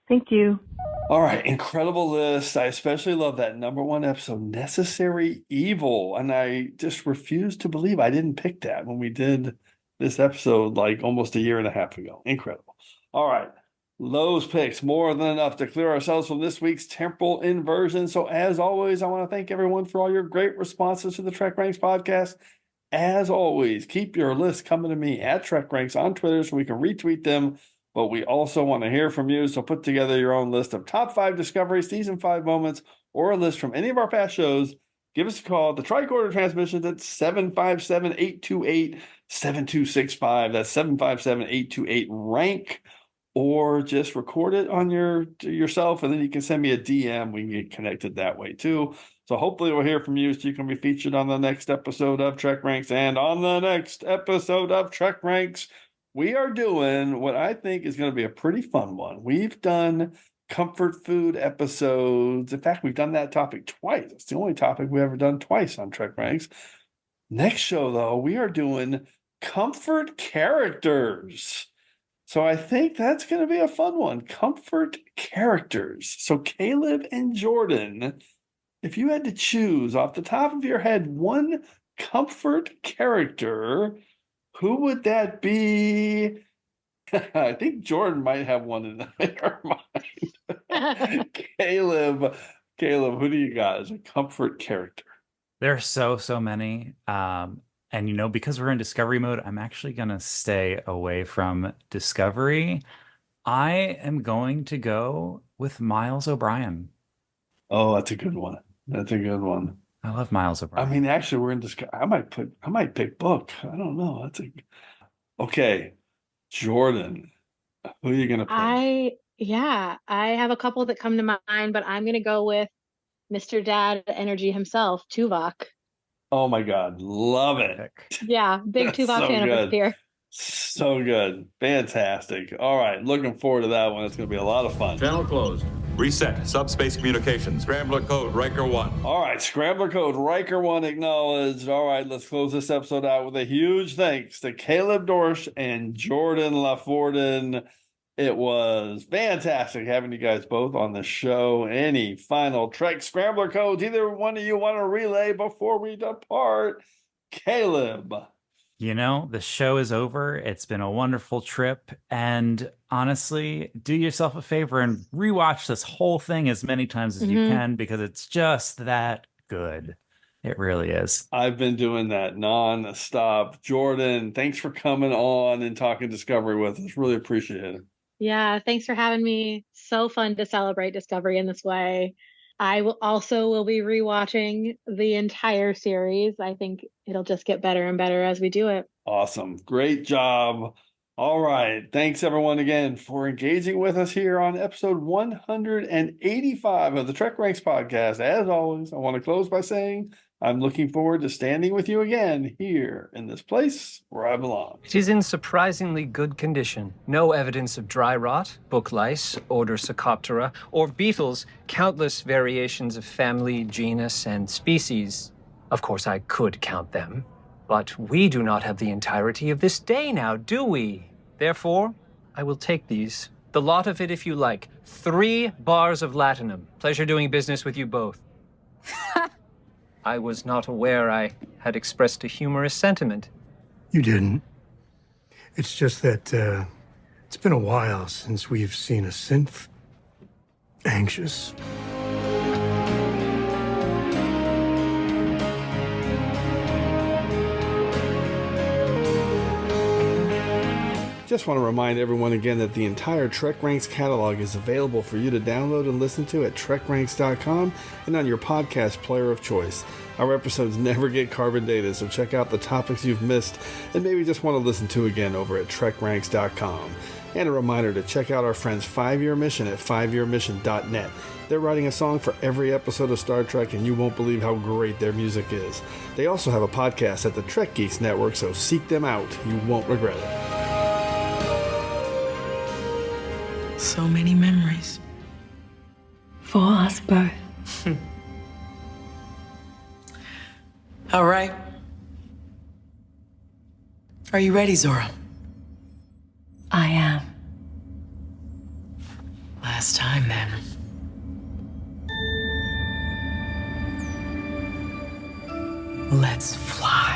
S20: Thank you.
S2: All right, incredible list. I especially love that number 1 episode, Necessary Evil. And I just refuse to believe I didn't pick that when we did this episode like almost a year and a half ago. Incredible. All right, Lowe's picks, more than enough to clear ourselves from this week's temporal inversion. So as always, I want to thank everyone for all your great responses to the TrekRanks podcast. As always, keep your list coming to me at TrekRanks on Twitter so we can retweet them. But we also want to hear from you, so put together your own list of top 5 Discovery Season 5 moments or a list from any of our past shows. Give us a call. The tricorder transmissions at 757-828-7265. That's 757-828-RANK. Or just record it on yourself, and then you can send me a DM. We can get connected that way, too. So hopefully we'll hear from you so you can be featured on the next episode of TrekRanks. And on the next episode of TrekRanks, we are doing what I think is going to be a pretty fun one. We've done comfort food episodes. In fact, we've done that topic twice. It's the only topic we've ever done twice on TrekRanks. Next show, though, we are doing comfort characters. So I think that's going to be a fun one. Comfort characters. So Caleb and Jordan, if you had to choose off the top of your head one comfort character, who would that be? I think Jordan might have one in her mind. Caleb, who do you got as a comfort character?
S3: There are so many. And, you know, because we're in Discovery mode, I'm actually going to stay away from Discovery. I am going to go with Miles O'Brien.
S2: Oh, that's a good one. That's a good one.
S3: I love Miles O'Brien.
S2: I mean, actually, we're in Discovery. I might pick Book. I don't know. Okay. Jordan, who are you going to pick?
S4: I have a couple that come to mind, but I'm going to go with Mr. Dad Energy himself, Tuvok.
S2: Oh my God, love it.
S4: Yeah, big Tuvok fan over here.
S2: So good. Fantastic. All right, looking forward to that one. It's going to be a lot of fun.
S19: Channel closed. Reset. Subspace communications. Scrambler code Riker 1.
S2: All right, Scrambler code Riker 1 acknowledged. All right, let's close this episode out with a huge thanks to Caleb Dorsch and Jordan LaForden. It was fantastic having you guys both on the show. Any final Trek Scrambler codes either one of you want to relay before we depart? Caleb.
S3: You know, the show is over. It's been a wonderful trip. And honestly, do yourself a favor and rewatch this whole thing as many times as you can, because it's just that good. It really is.
S2: I've been doing that non-stop. Jordan, thanks for coming on and talking Discovery with us. Really appreciate it.
S4: Yeah, thanks for having me. So fun to celebrate Discovery in this way. I will be rewatching the entire series. I think it'll just get better and better as we do it.
S2: Awesome. Great job. All right. Thanks, everyone, again, for engaging with us here on episode 185 of the TrekRanks podcast. As always, I want to close by saying I'm looking forward to standing with you again here in this place where I belong.
S21: It is in surprisingly good condition. No evidence of dry rot, book lice, order Secoptera, or beetles, countless variations of family, genus, and species. Of course, I could count them. But we do not have the entirety of this day now, do we? Therefore, I will take these. The lot of it if you like. 3 bars of latinum. Pleasure doing business with you both. I was not aware I had expressed a humorous sentiment.
S22: You didn't. It's just that it's been a while since we've seen a synth anxious.
S2: Just want to remind everyone again that the entire TrekRanks catalog is available for you to download and listen to at TrekRanks.com and on your podcast player of choice. Our episodes never get carbon dated, so check out the topics you've missed and maybe just want to listen to again over at TrekRanks.com. And a reminder to check out our friends 5-Year Mission at 5yearmission.net. They're writing a song for every episode of Star Trek, and you won't believe how great their music is. They also have a podcast at the Trek Geeks Network, so seek them out. You won't regret it.
S7: So many memories. For us both. All right. Are you ready, Zora?
S13: I am.
S7: Last time, then. Let's fly.